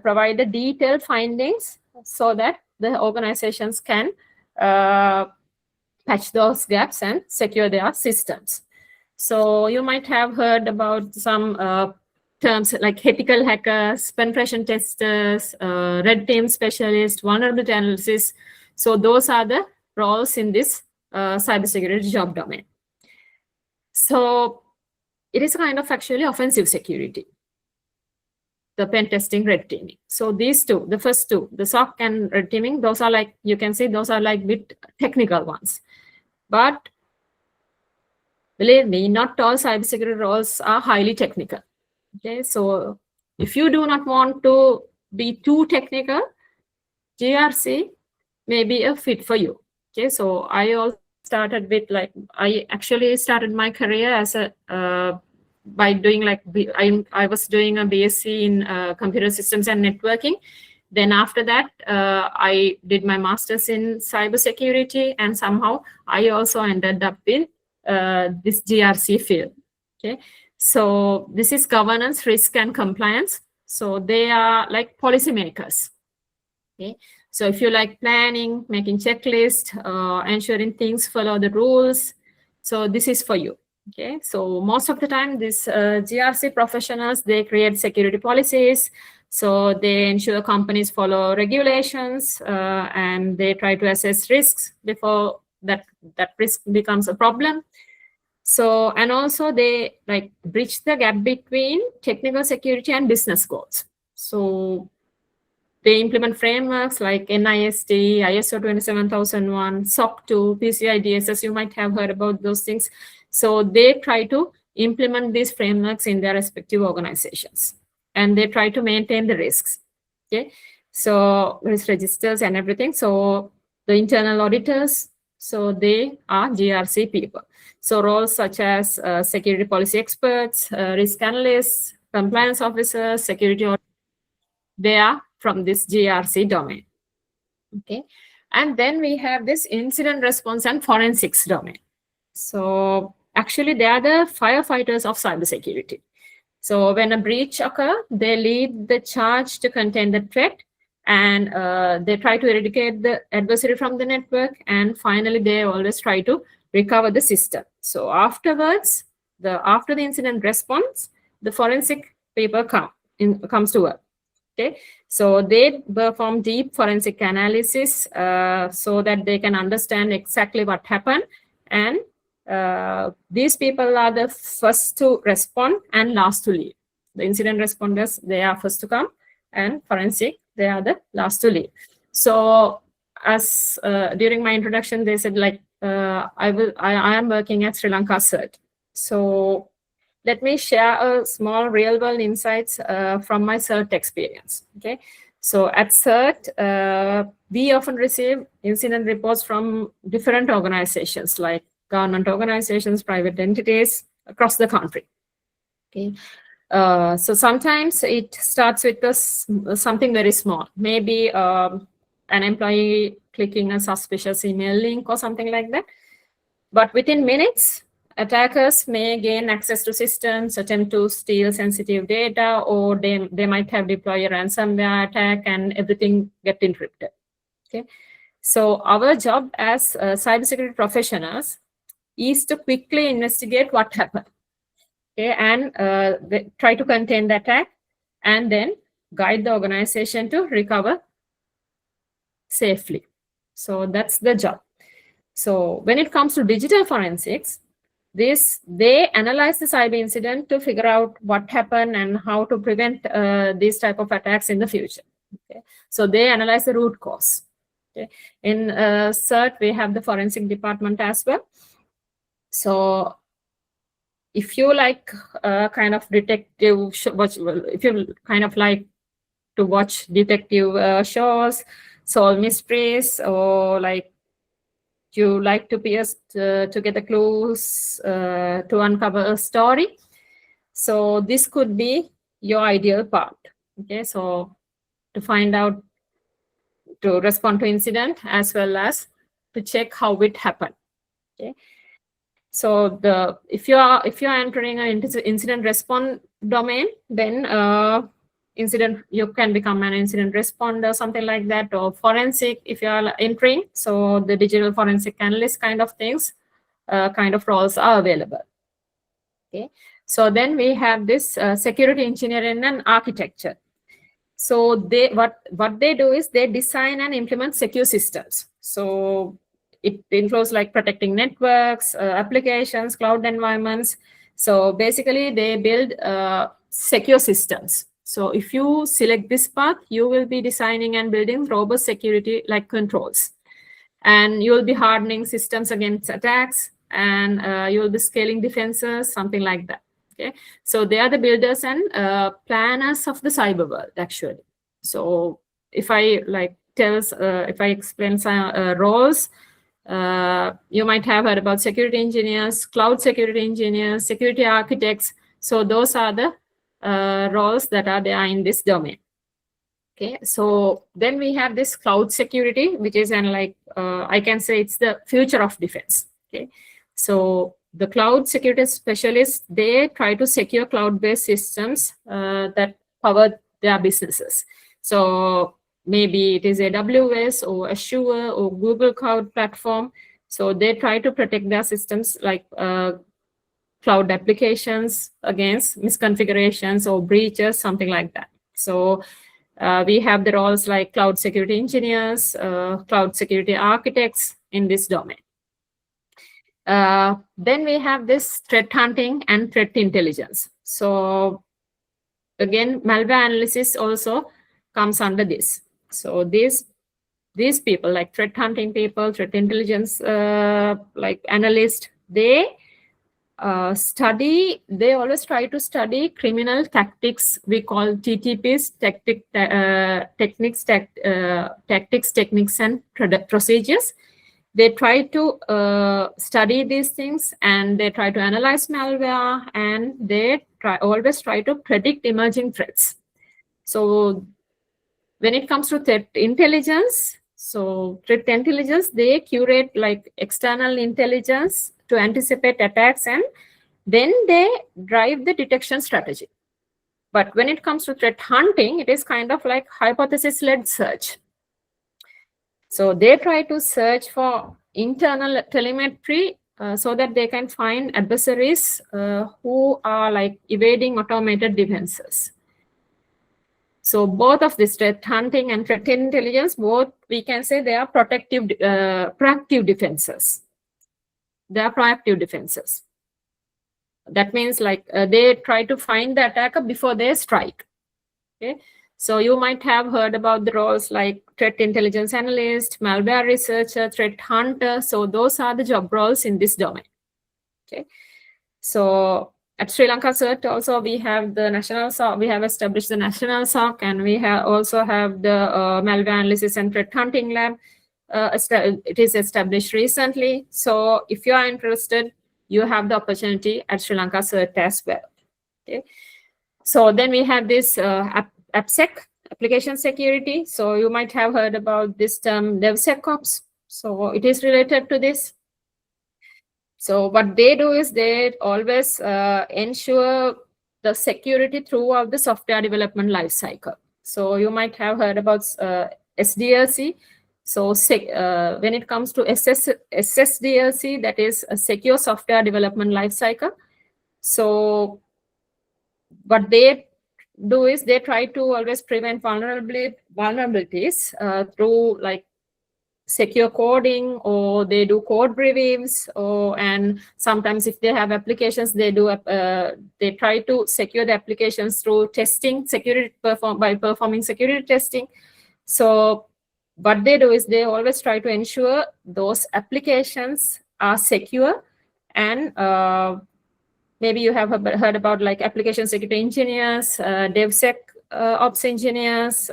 provide the detailed findings so that the organizations can patch those gaps and secure their systems. So you might have heard about some terms like ethical hackers, penetration testers, red team specialist, vulnerability analysis. So those are the roles in this cybersecurity job domain. So it is kind of actually offensive security, the pen testing, red teaming. So these two, the first two, the SOC and red teaming, those are like, you can see those are like bit technical ones. But believe me, not all cybersecurity roles are highly technical. Okay, so if you do not want to be too technical, GRC may be a fit for you. Okay, so I also started with like, I actually started my career as a by doing like I was doing a BSc in computer systems and networking. Then after that, I did my master's in cybersecurity, and somehow I also ended up in this GRC field. Okay, so this is governance, risk, and compliance. So they are like policymakers. Okay, so if you like planning, making checklist, ensuring things follow the rules, so this is for you. Okay, so most of the time, these GRC professionals, they create security policies. So they ensure companies follow regulations, and they try to assess risks before that risk becomes a problem. So, and also they like bridge the gap between technical security and business goals. So they implement frameworks like NIST, ISO 27001, SOC 2, PCI DSS. You might have heard about those things. So they try to implement these frameworks in their respective organizations, and they try to maintain the risks. Okay, so risk registers and everything. So the internal auditors, so they are GRC people. So roles such as security policy experts, risk analysts, compliance officers, security auditors, they are from this GRC domain. Okay, and then we have this incident response and forensics domain. So actually, they are the firefighters of cybersecurity. So when a breach occurs, they lead the charge to contain the threat, and they try to eradicate the adversary from the network, and finally, they always try to recover the system. So afterwards, after the incident response, the forensic people comes to work. Okay, so they perform deep forensic analysis so that they can understand exactly what happened, and these people are the first to respond and last to leave. The incident responders, they are first to come, and forensic, they are the last to leave. So as during my introduction, they said like, I am working at Sri Lanka CERT. So let me share a small real-world insights from my CERT experience. Okay, so at CERT, we often receive incident reports from different organizations like government organizations, private entities across the country. Okay, so sometimes it starts with something very small, maybe an employee clicking a suspicious email link or something like that. But within minutes, attackers may gain access to systems, attempt to steal sensitive data, or they might have deployed a ransomware attack and everything get encrypted. Okay, so our job as cybersecurity professionals is to quickly investigate what happened. Okay, and try to contain the attack, and then guide the organization to recover safely. So that's the job. So when it comes to digital forensics, they analyze the cyber incident to figure out what happened and how to prevent these type of attacks in the future. Okay, so they analyze the root cause. Okay, in CERT we have the forensic department as well. So if you like kind of detective if you kind of like to watch detective shows, solve mysteries, or like you like to pierce to get the clues to uncover a story, so this could be your ideal part. Okay, so to find out, to respond to incident as well as to check how it happened. Okay, so if you are entering an incident response domain, then incident, you can become an incident responder, something like that, or forensic if you are entering. So the digital forensic analyst kind of things, kind of roles are available. Okay. So then we have this security engineering and architecture. So what they do is they design and implement secure systems. So it includes like protecting networks, applications, cloud environments. So basically they build secure systems. So if you select this path, you will be designing and building robust security like controls. And you will be hardening systems against attacks, and you will be scaling defenses, something like that. Okay, so they are the builders and planners of the cyber world, actually. So if I if I explain some roles, you might have heard about security engineers, cloud security engineers, security architects. So those are the roles that are there in this domain. Okay, so then we have this cloud security, which is I can say it's the future of defense. Okay, so the cloud security specialists, they try to secure cloud-based systems that power their businesses. So maybe it is AWS or Azure or Google Cloud Platform. So they try to protect their systems like cloud applications against misconfigurations or breaches, something like that. So we have the roles like cloud security engineers, cloud security architects in this domain. Then we have this threat hunting and threat intelligence. So again, malware analysis also comes under this. So these people, like threat hunting people, threat intelligence like analysts, they always try to study criminal tactics. We call TTPs, tactics, techniques, and procedures. They try to study these things, and they try to analyze malware, and they always try to predict emerging threats. So when it comes to threat intelligence, they curate like external intelligence to anticipate attacks, and then they drive the detection strategy. But when it comes to threat hunting, it is kind of like hypothesis-led search. So they try to search for internal telemetry so that they can find adversaries who are like evading automated defenses. So both of this threat hunting and threat intelligence, both we can say they are proactive defenses. They are proactive defenses. That means like they try to find the attacker before they strike. Okay. So you might have heard about the roles like threat intelligence analyst, malware researcher, threat hunter. So those are the job roles in this domain. Okay. So at Sri Lanka CERT also we have the national SOC. We have established the national SOC, and we also have the malware analysis and threat hunting lab. It is established recently. So if you are interested, you have the opportunity at Sri Lanka CERT as well. Okay. So then we have this AppSec, application security. So you might have heard about this term DevSecOps. So it is related to this. So what they do is they always ensure the security throughout the software development lifecycle. So you might have heard about SDLC. So when it comes to SSDLC, that is a secure software development lifecycle. So what they do is they try to always prevent vulnerabilities through like secure coding, or they do code reviews, and sometimes if they have applications, they try to secure the applications through testing by performing security testing. So what they do is they always try to ensure those applications are secure, and maybe you have heard about like application security engineers, DevSecOps engineers,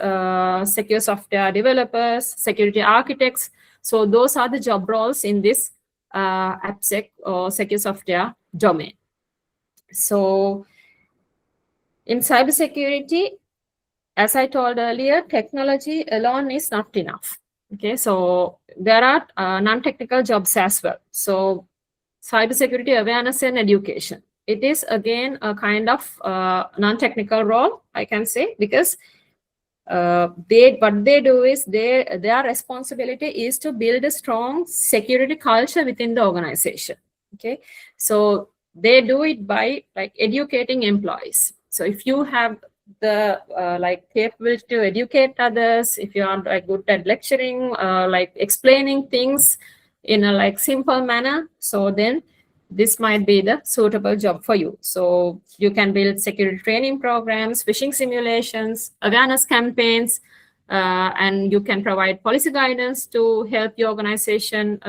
secure software developers, security architects. So those are the job roles in this AppSec or secure software domain. So in cybersecurity, as I told earlier, technology alone is not enough. Okay, so there are non-technical jobs as well. So cybersecurity awareness and education it is again a kind of non-technical role, I can say, because what they do is their responsibility is to build a strong security culture within the organization. Okay, so they do it by like educating employees. So if you have the like capability to educate others, if you are like good at lecturing, like explaining things in a like simple manner, so then this might be the suitable job for you. So you can build security training programs, phishing simulations, awareness campaigns, and you can provide policy guidance to help your organization,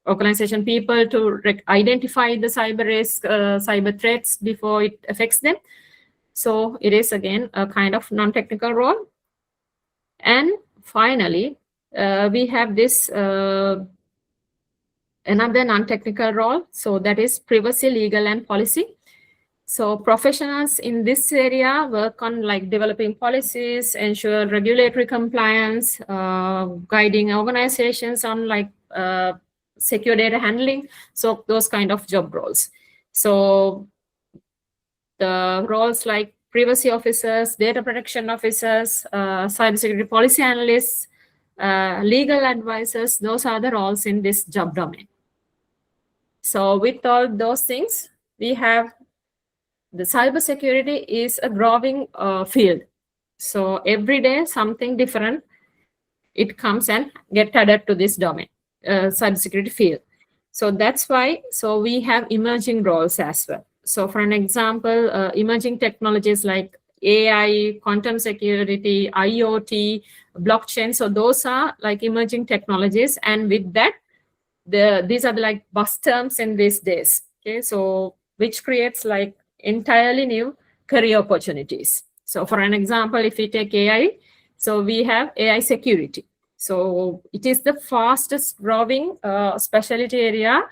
organization people to identify the cyber risk, cyber threats before it affects them. So it is again a kind of non-technical role. And finally, we have this another non-technical role, so that is privacy, legal, and policy. So professionals in this area work on like developing policies, ensure regulatory compliance, guiding organizations on like secure data handling. So those kind of job roles. So the roles like privacy officers, data protection officers, cybersecurity policy analysts, legal advisors, those are the roles in this job domain. So with all those things, we have the cybersecurity is a growing field. So every day something different, it comes and get added to this domain, cybersecurity field. So that's why, so we have emerging roles as well. So for an example, emerging technologies like AI, quantum security, IoT, blockchain. So those are like emerging technologies. And with that, these are the like buzz terms in these days. Okay, so which creates like entirely new career opportunities. So for an example, if we take AI, so we have AI security. So it is the fastest growing specialty area.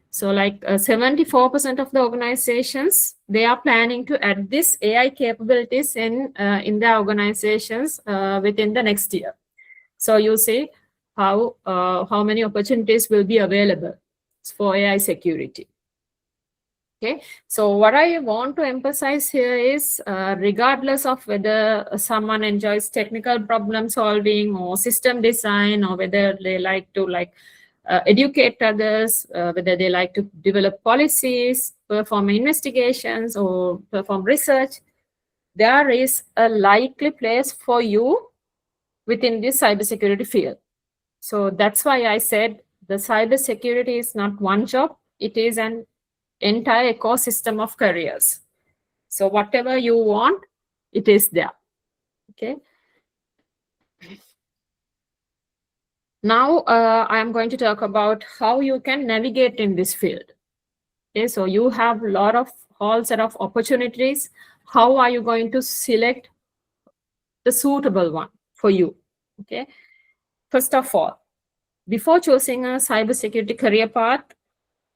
So like 74% of the organizations, they are planning to add this AI capabilities in their organizations within the next year. So you see how many opportunities will be available for AI security. Okay, so what I want to emphasize here is regardless of whether someone enjoys technical problem solving or system design, or whether they like to educate others, whether they like to develop policies, perform investigations, or perform research, there is a likely place for you within this cybersecurity field. So that's why I said the cybersecurity is not one job, it is an entire ecosystem of careers. So whatever you want, it is there. Okay. Now I am going to talk about how you can navigate in this field. Okay, so you have a whole set of opportunities. How are you going to select the suitable one for you? Okay. First of all, before choosing a cybersecurity career path,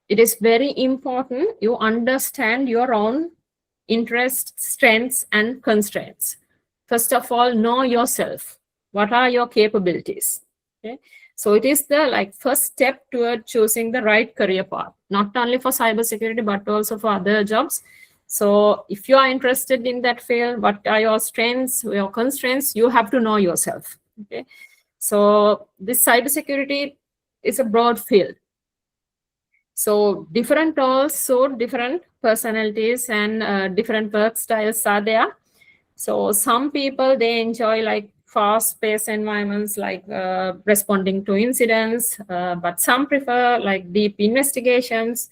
it is very important you understand your own interests, strengths, and constraints. First of all, know yourself. What are your capabilities? Okay. So it is the first step toward choosing the right career path, not only for cybersecurity, but also for other jobs. So if you are interested in that field, what are your strengths, your constraints? You have to know yourself. Okay. So this cybersecurity is a broad field. So different roles, so different personalities and different work styles are there. So some people, they enjoy like fast-paced environments, like responding to incidents, but some prefer like deep investigations.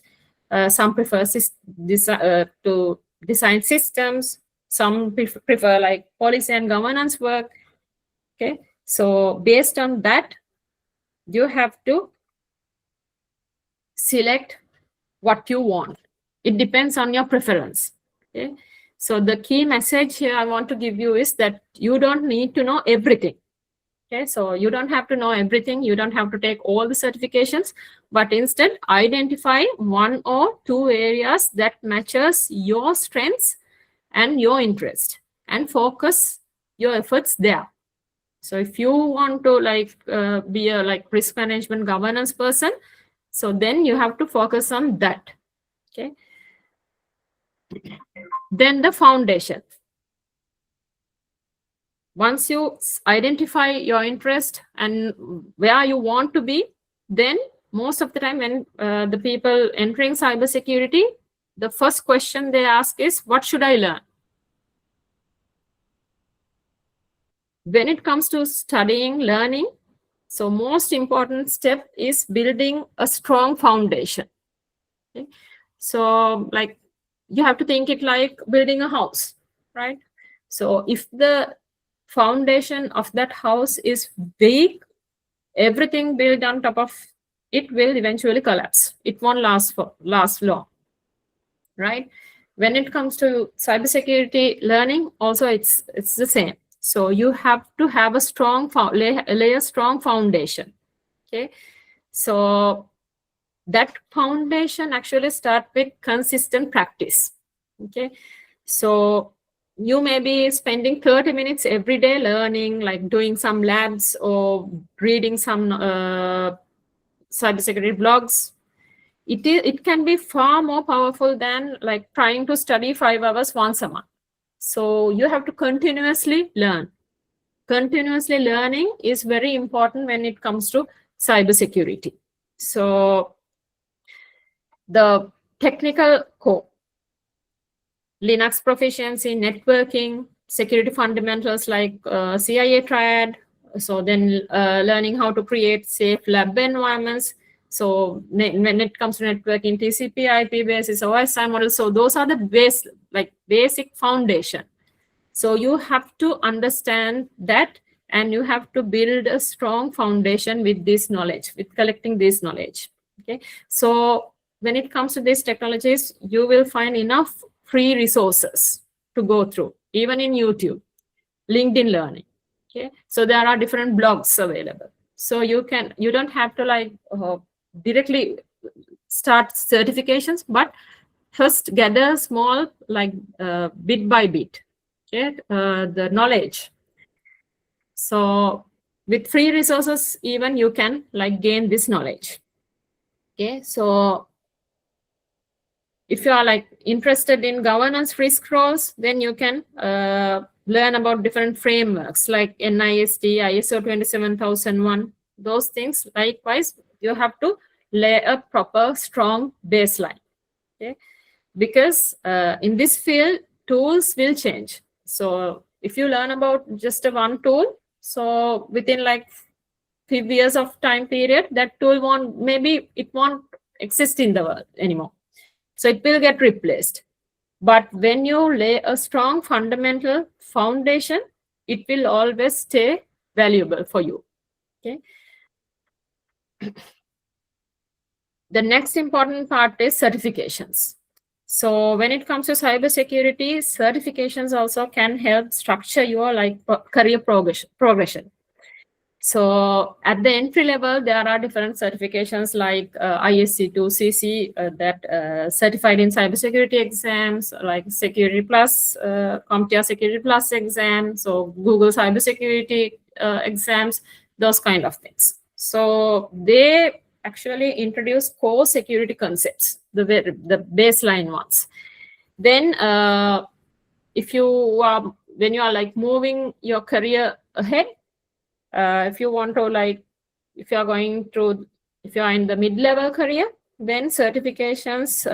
Some prefer to design systems. Some prefer like policy and governance work. Okay, so based on that, you have to select what you want. It depends on your preference. Okay, so the key message here I want to give you is that you don't need to know everything. Okay, so you don't have to know everything. You don't have to take all the certifications, but instead identify one or two areas that matches your strengths and your interest, and focus your efforts there. So if you want to be a risk management governance person, so then you have to focus on that. Okay. Then the foundation. Once you identify your interest and where you want to be, then most of the time when the people entering cybersecurity, the first question they ask is, what should I learn? When it comes to studying, learning, so most important step is building a strong foundation. Okay? So like you have to think it like building a house, right? So if the foundation of that house is weak, everything built on top of it will eventually collapse. It won't last long, right? When it comes to cybersecurity learning, also it's the same. So you have to have a strong lay a strong foundation. Okay, so that foundation actually start with consistent practice. Okay, so you may be spending 30 minutes every day learning, like doing some labs or reading some cybersecurity blogs. It can be far more powerful than like trying to study 5 hours once a month. So you have to continuously learn. Continuously learning is very important when it comes to cybersecurity. So the technical core, Linux proficiency, networking, security fundamentals like CIA triad. So then learning how to create safe lab environments. So when it comes to networking, TCP, IP basis, OSI model. So those are the basic foundation. So you have to understand that, and you have to build a strong foundation with this knowledge, with collecting this knowledge. Okay. So when it comes to these technologies, you will find enough free resources to go through, even in YouTube, LinkedIn Learning. Okay. So there are different blogs available. So you don't have to like directly start certifications, but first gather small, like bit by bit, okay, the knowledge. So with free resources, even you can like gain this knowledge. Okay, so if you are like interested in governance risk roles, then you can learn about different frameworks like NIST, ISO 27001, those things. Likewise, you have to lay a proper strong baseline. Okay, because in this field, tools will change. So if you learn about just one tool, so within like 5 years of time period, that tool won't exist in the world anymore. So it will get replaced. But when you lay a strong fundamental foundation, it will always stay valuable for you. Okay. The next important part is certifications. So when it comes to cybersecurity, certifications also can help structure your like career progression. So at the entry level, there are different certifications like ISC2 CC that certified in cybersecurity exams, like Security Plus, CompTIA Security Plus exam, so Google cybersecurity exams, those kind of things. So they actually introduce core security concepts, the baseline ones. Then if you are, when you are like moving your career ahead, if you want to like, if you are in the mid-level career, then certifications,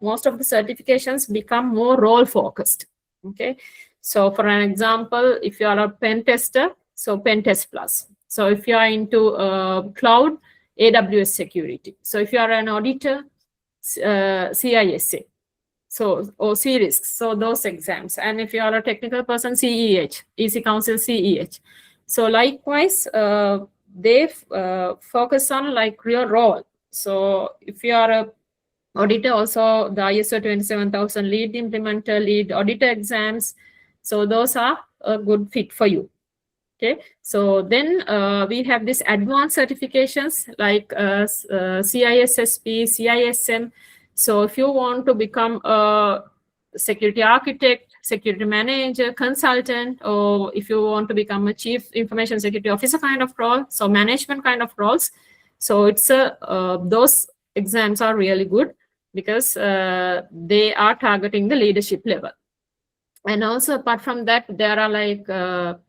most of the certifications become more role focused. Okay. So for an example, if you are a pen tester, so Pen Test Plus. So if you are into cloud, AWS security. So if you are an auditor, CISA. So, or CRISC, so those exams. And if you are a technical person, CEH, EC Council, CEH. So likewise, they focus on like your role. So if you are a auditor, also the ISO 27000 lead implementer, lead auditor exams. So those are a good fit for you. Okay, so then we have this advanced certifications like CISSP, CISM. So if you want to become a security architect, security manager, consultant, or if you want to become a chief information security officer kind of role, so management kind of roles. So it's those exams are really good. because they are targeting the leadership level. And also apart from that, there are like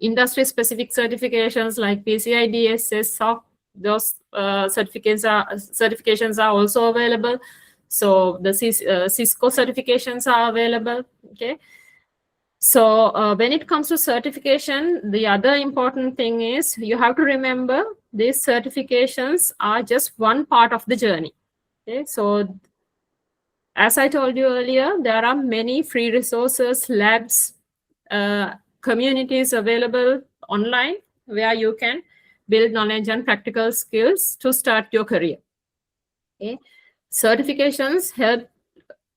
industry specific certifications like PCI DSS, SOC. Those certifications are also available. So the Cisco certifications are available. Okay. So when it comes to certification, the other important thing is you have to remember these certifications are just one part of the journey. Okay. So as I told you earlier, there are many free resources, labs, communities available online where you can build knowledge and practical skills to start your career. Okay. Certifications help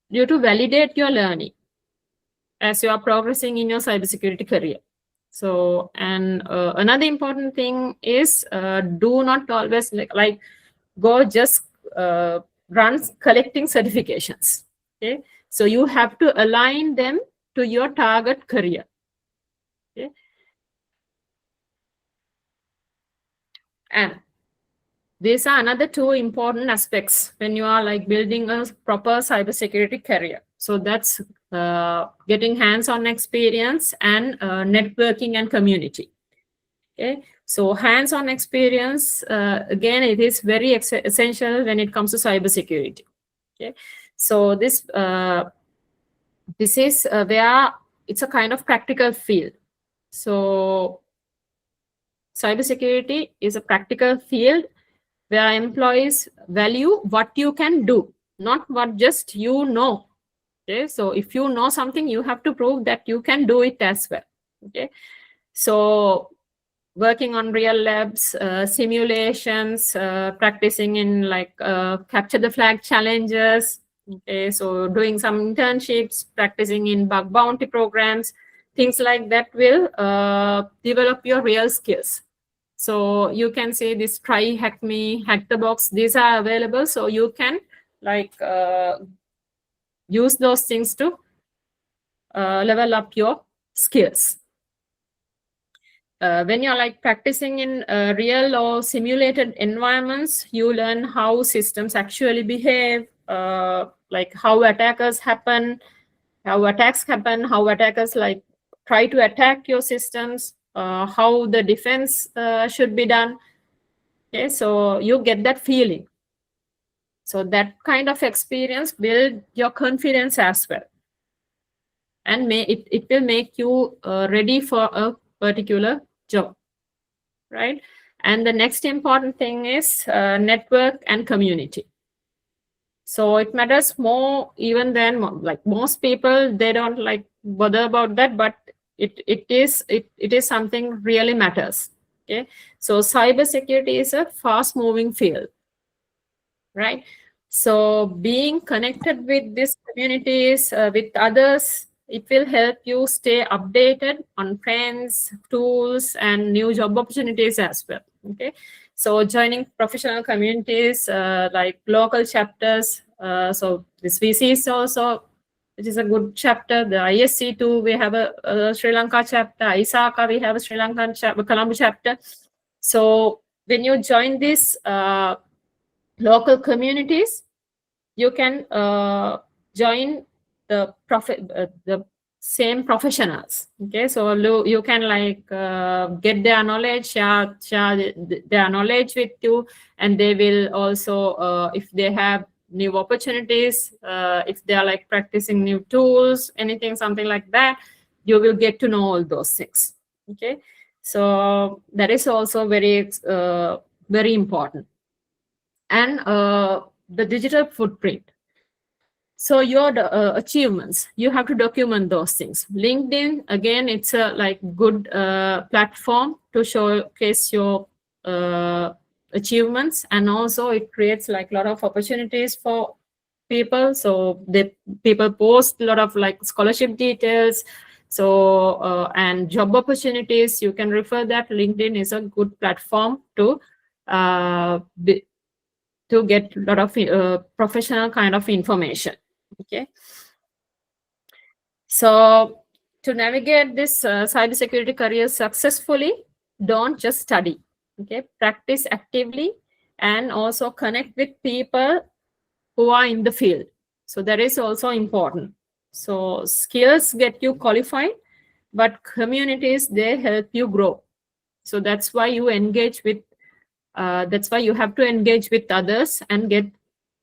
you to validate your learning as you are progressing in your cybersecurity career. So, and another important thing is do not always like go just run collecting certifications. Okay. So you have to align them to your target career. Okay. And these are another two important aspects when you are like building a proper cybersecurity career. So that's getting hands-on experience and networking and community. Okay. So hands-on experience, again, it is very essential when it comes to cybersecurity. Okay. So this is where it's a kind of practical field. So cybersecurity is a practical field where employees value what you can do, not what just you know. Okay, so if you know something, you have to prove that you can do it as well. Okay, so working on real labs, simulations, practicing in like capture the flag challenges. Okay, so doing some internships, practicing in bug bounty programs, things like that will develop your real skills. So you can say this try, hack me, hack the box, these are available. So you can like use those things to level up your skills. When you're like practicing in real or simulated environments, you learn how systems actually behave, like how attacks happen, how attackers like try to attack your systems, how the defense should be done. Okay, so you get that feeling. So that kind of experience build your confidence as well, and it will make you ready for a particular job, right? And the next important thing is network and community. So it matters more even than like most people, they don't like bother about that, but it is something really matters. Okay, so cybersecurity is a fast moving field, right? So being connected with these communities, with others, it will help you stay updated on trends, tools, and new job opportunities as well. Okay, so joining professional communities like local chapters. So this WiCyS also, which is a good chapter. The ISC too, we have a Sri Lanka chapter. ISACA, we have a Sri Lankan Colombo chapter. So when you join this local communities, you can join the same professionals. Okay, so you can like get their knowledge, share their knowledge with you, and they will also if they have new opportunities, if they are like practicing new tools, anything, something like that, you will get to know all those things. Okay, so that is also very important. And the digital footprint. So your achievements, you have to document those things. LinkedIn, again, it's a like good platform to showcase your achievements, and also it creates like a lot of opportunities for people. So people post a lot of like scholarship details, so and job opportunities. You can refer that. LinkedIn is a good platform to get a lot of professional kind of information. Okay, so to navigate this cybersecurity career successfully, don't just study. Okay, practice actively and also connect with people who are in the field. So that is also important. So skills get you qualified, but communities, they help you grow. So that's why you engage with, that's why you have to engage with others and get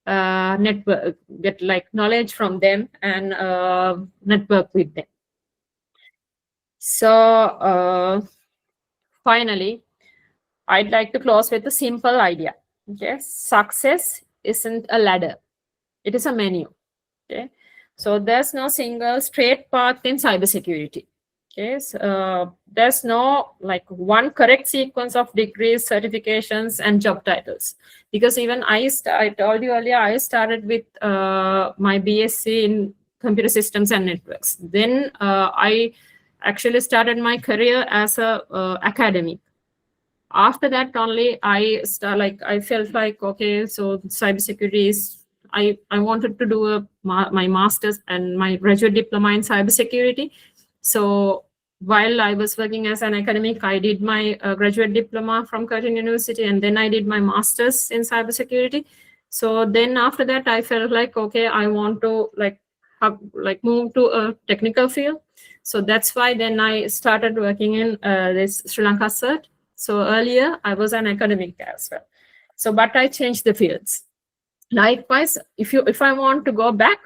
network, get like knowledge from them and network with them. So finally, I'd like to close with a simple idea. Okay, success isn't a ladder; it is a menu. Okay, so there's no single straight path in cybersecurity. Okay, so, there's no like one correct sequence of degrees, certifications, and job titles. Because even I told you earlier, I started with my BSc in computer systems and networks. Then I actually started my career as a academic. After that only I felt like, okay, so cybersecurity is, I wanted to do my master's and my graduate diploma in cybersecurity. So while I was working as an academic, I did my graduate diploma from Curtin University, and then I did my master's in cybersecurity. So then after that, I felt like, okay, I want to move to a technical field. So that's why then I started working in this Sri Lanka cert. So earlier I was an academic as well. So, but I changed the fields. Likewise, if I want to go back,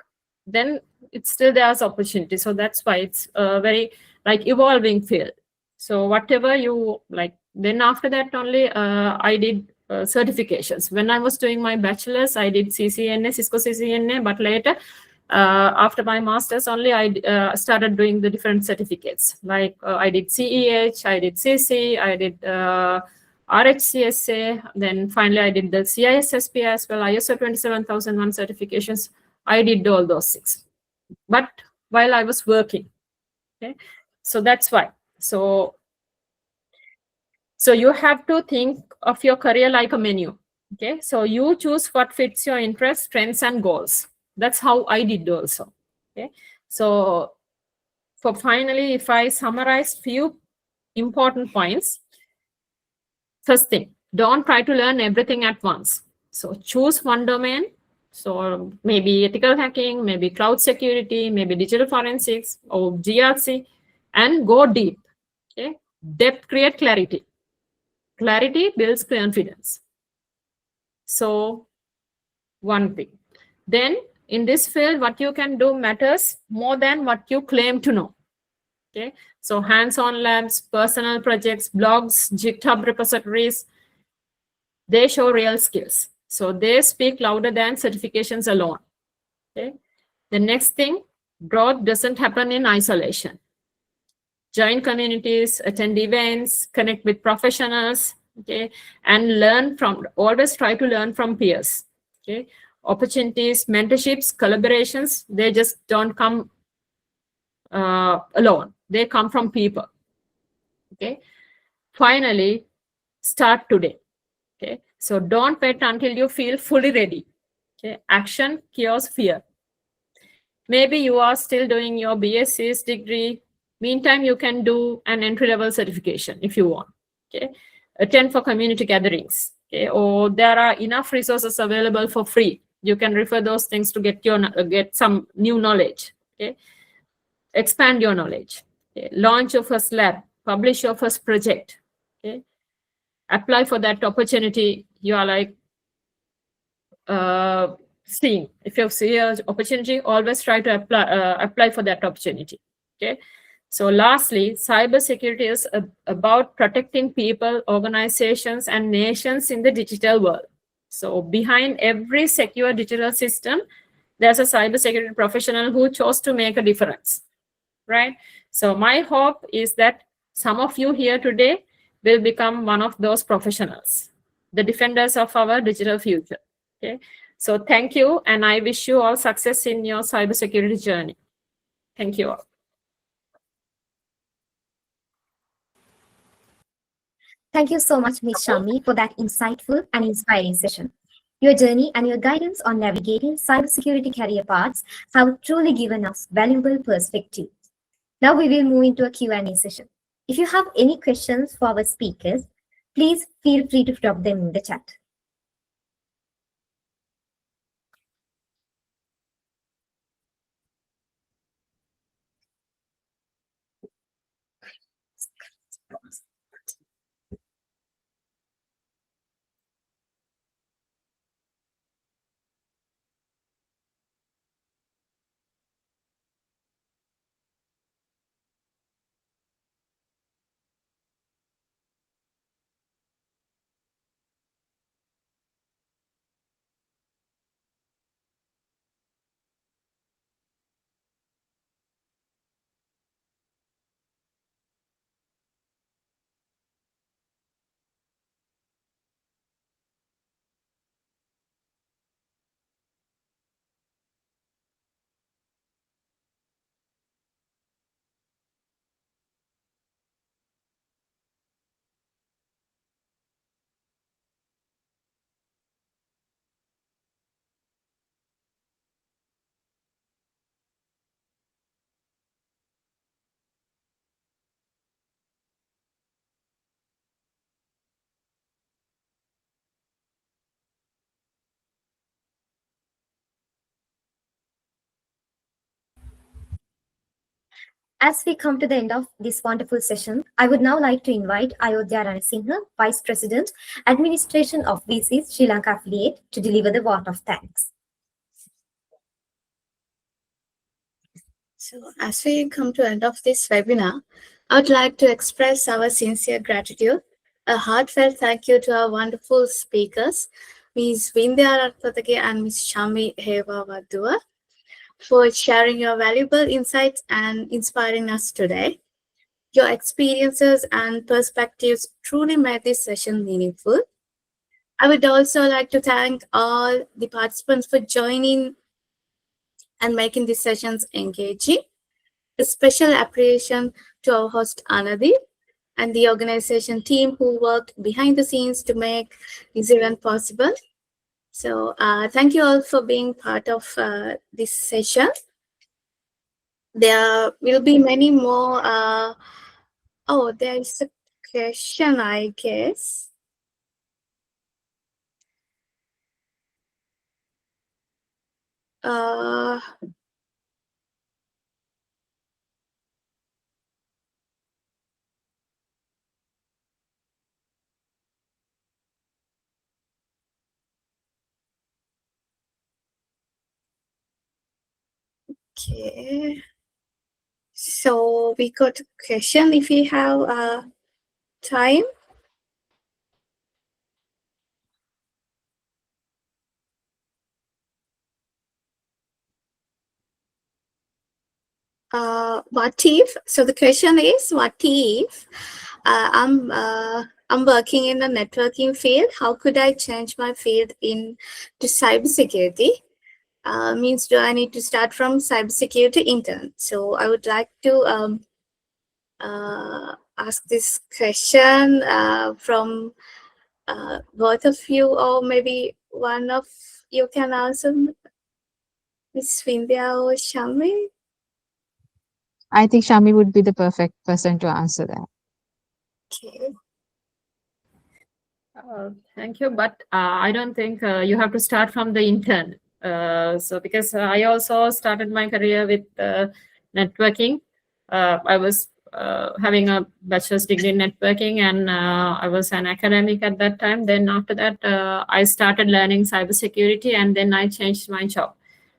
then it's still there's opportunity. So that's why it's a very like evolving field. So whatever you like, then after that only I did certifications. When I was doing my bachelor's, I did CCNA, Cisco CCNA, but later after my master's only, I started doing the different certificates. Like I did CEH, I did CC, I did RHCSA, then finally I did the CISSP as well, ISO 27001 certifications. I did all those 6. But while I was working, okay, so that's why. So you have to think of your career like a menu. Okay, so you choose what fits your interests, strengths, and goals. That's how I did also. Okay, so for finally, if I summarize few important points, first thing, don't try to learn everything at once. So choose one domain. So maybe ethical hacking, maybe cloud security, maybe digital forensics or GRC, and go deep. Okay, depth create clarity. Clarity builds confidence. So one thing. Then in this field, what you can do matters more than what you claim to know. Okay, so hands-on labs, personal projects, blogs, GitHub repositories, they show real skills. So they speak louder than certifications alone. Okay, the next thing, growth doesn't happen in isolation. Join communities, attend events, connect with professionals, okay, and learn from, always try to learn from peers. Okay, opportunities, mentorships, collaborations, they just don't come alone. They come from people. Okay, finally, start today. Okay, so don't wait until you feel fully ready. Okay, action cures fear. Maybe you are still doing your BSc's degree. Meantime, you can do an entry-level certification if you want. Okay, attend for community gatherings. Okay, or there are enough resources available for free. You can refer those things to get some new knowledge. Okay, expand your knowledge. Okay, launch your first lab. Publish your first project. Okay, apply for that opportunity. You are like seeing. If you see an opportunity, always try to apply for that opportunity. Okay. So lastly, cybersecurity is about protecting people, organizations, and nations in the digital world. So behind every secure digital system, there's a cybersecurity professional who chose to make a difference, right? So my hope is that some of you here today will become one of those professionals, the defenders of our digital future. Okay. So thank you, and I wish you all success in your cybersecurity journey. Thank you all. Thank you so much, Ms. Shammi, for that insightful and inspiring session. Your journey and your guidance on navigating cybersecurity career paths have truly given us valuable perspective. Now we will move into a Q&A session. If you have any questions for our speakers, please feel free to drop them in the chat. As we come to the end of this wonderful session, I would now like to invite Ayodhya Ranasinghe, Vice President, Administration of WiCyS Sri Lanka Affiliate, to deliver the vote of thanks. So as we come to end of this webinar, I would like to express our sincere gratitude. A heartfelt thank you to our wonderful speakers, Ms. Vindhya Rathatake and Ms. Shami Hevavadua, for sharing your valuable insights and inspiring us today. Your experiences and perspectives truly made this session meaningful. I would also like to thank all the participants for joining and making these sessions engaging. A special appreciation to our host Anadi and the organization team who worked behind the scenes to make this event possible. So thank you all for being part of this session. There will be many more. Oh, there is a question, I guess. Okay. So we got a question if we have time. What if? So the question is, what if I'm working in the networking field? How could I change my field into cybersecurity? Means do I need to start from cybersecurity intern? So I would like to ask this question from both of you, or maybe one of you can answer, Ms. Vindhya or Shami. I think Shami would be the perfect person to answer that. Okay. Thank you, but I don't think you have to start from the intern. So because I also started my career with networking. I was having a bachelor's degree in networking, and I was an academic at that time. Then after that, I started learning cybersecurity, and then I changed my job.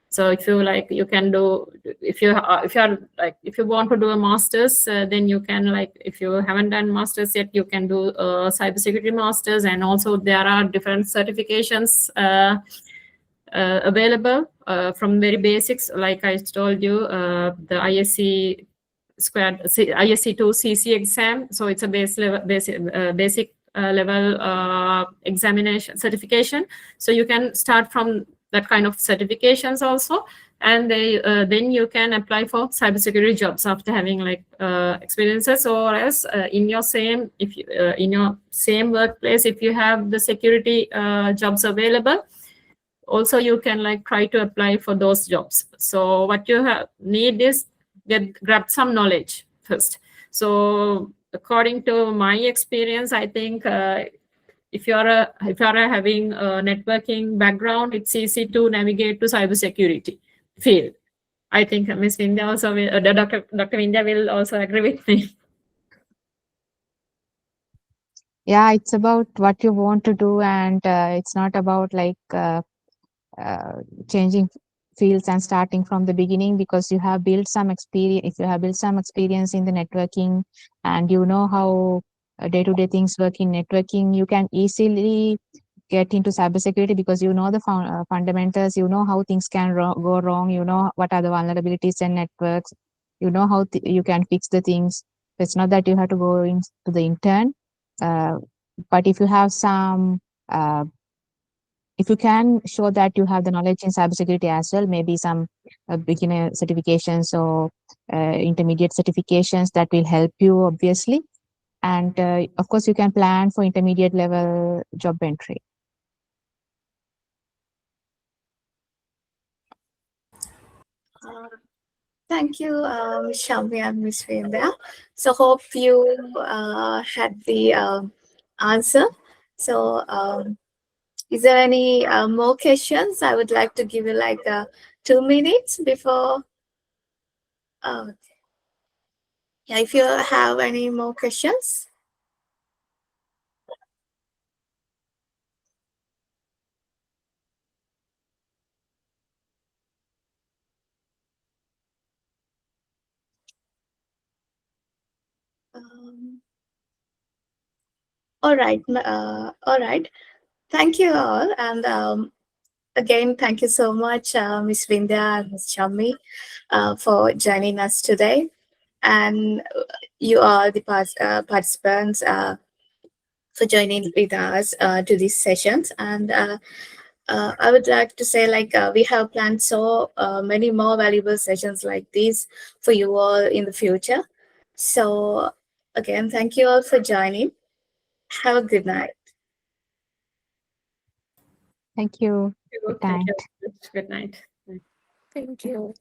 So if you like, you can do, if you are like, if you want to do a master's, then you can, like, if you haven't done master's yet, you can do a cybersecurity master's, and also there are different certifications available from very basics, like I told you, the ISC ISC2 CC exam. So it's a basic level examination certification. So you can start from that kind of certifications also, and then you can apply for cybersecurity jobs after having like experiences, or else in your same workplace, if you have the security jobs available, also you can like try to apply for those jobs. So what you need is grab some knowledge first. So according to my experience, I think if you are having a networking background, it's easy to navigate to cybersecurity field. I think Ms. Vindhya also will, Dr. Vindhya will also agree with me. Yeah, it's about what you want to do, and it's not about like changing fields and starting from the beginning, because you have built some experience. If you have built some experience in the networking, and you know how day-to-day things work in networking, you can easily get into cybersecurity, because you know the fundamentals, you know how things can go wrong, you know what are the vulnerabilities in networks, you know how you can fix the things. It's not that you have to go into the intern, but if you have some if you can show that you have the knowledge in cybersecurity as well, maybe some beginner certifications or intermediate certifications, that will help you, obviously. And of course, you can plan for intermediate level job entry. Thank you, Shami and Ms. Vindhya. So hope you had the answer. So is there any more questions? I would like to give you like 2 minutes before. Yeah, if you have any more questions. Um, all right. All right. Thank you all. And again, thank you so much, Miss Vindhya and Miss Shammi, for joining us today. And you are the participants for joining with us to these sessions. And I would like to say, like, we have planned so many more valuable sessions like these for you all in the future. So, again, thank you all for joining. Have a good night. Thank you. Good Thank night. you. Good night. Thank you.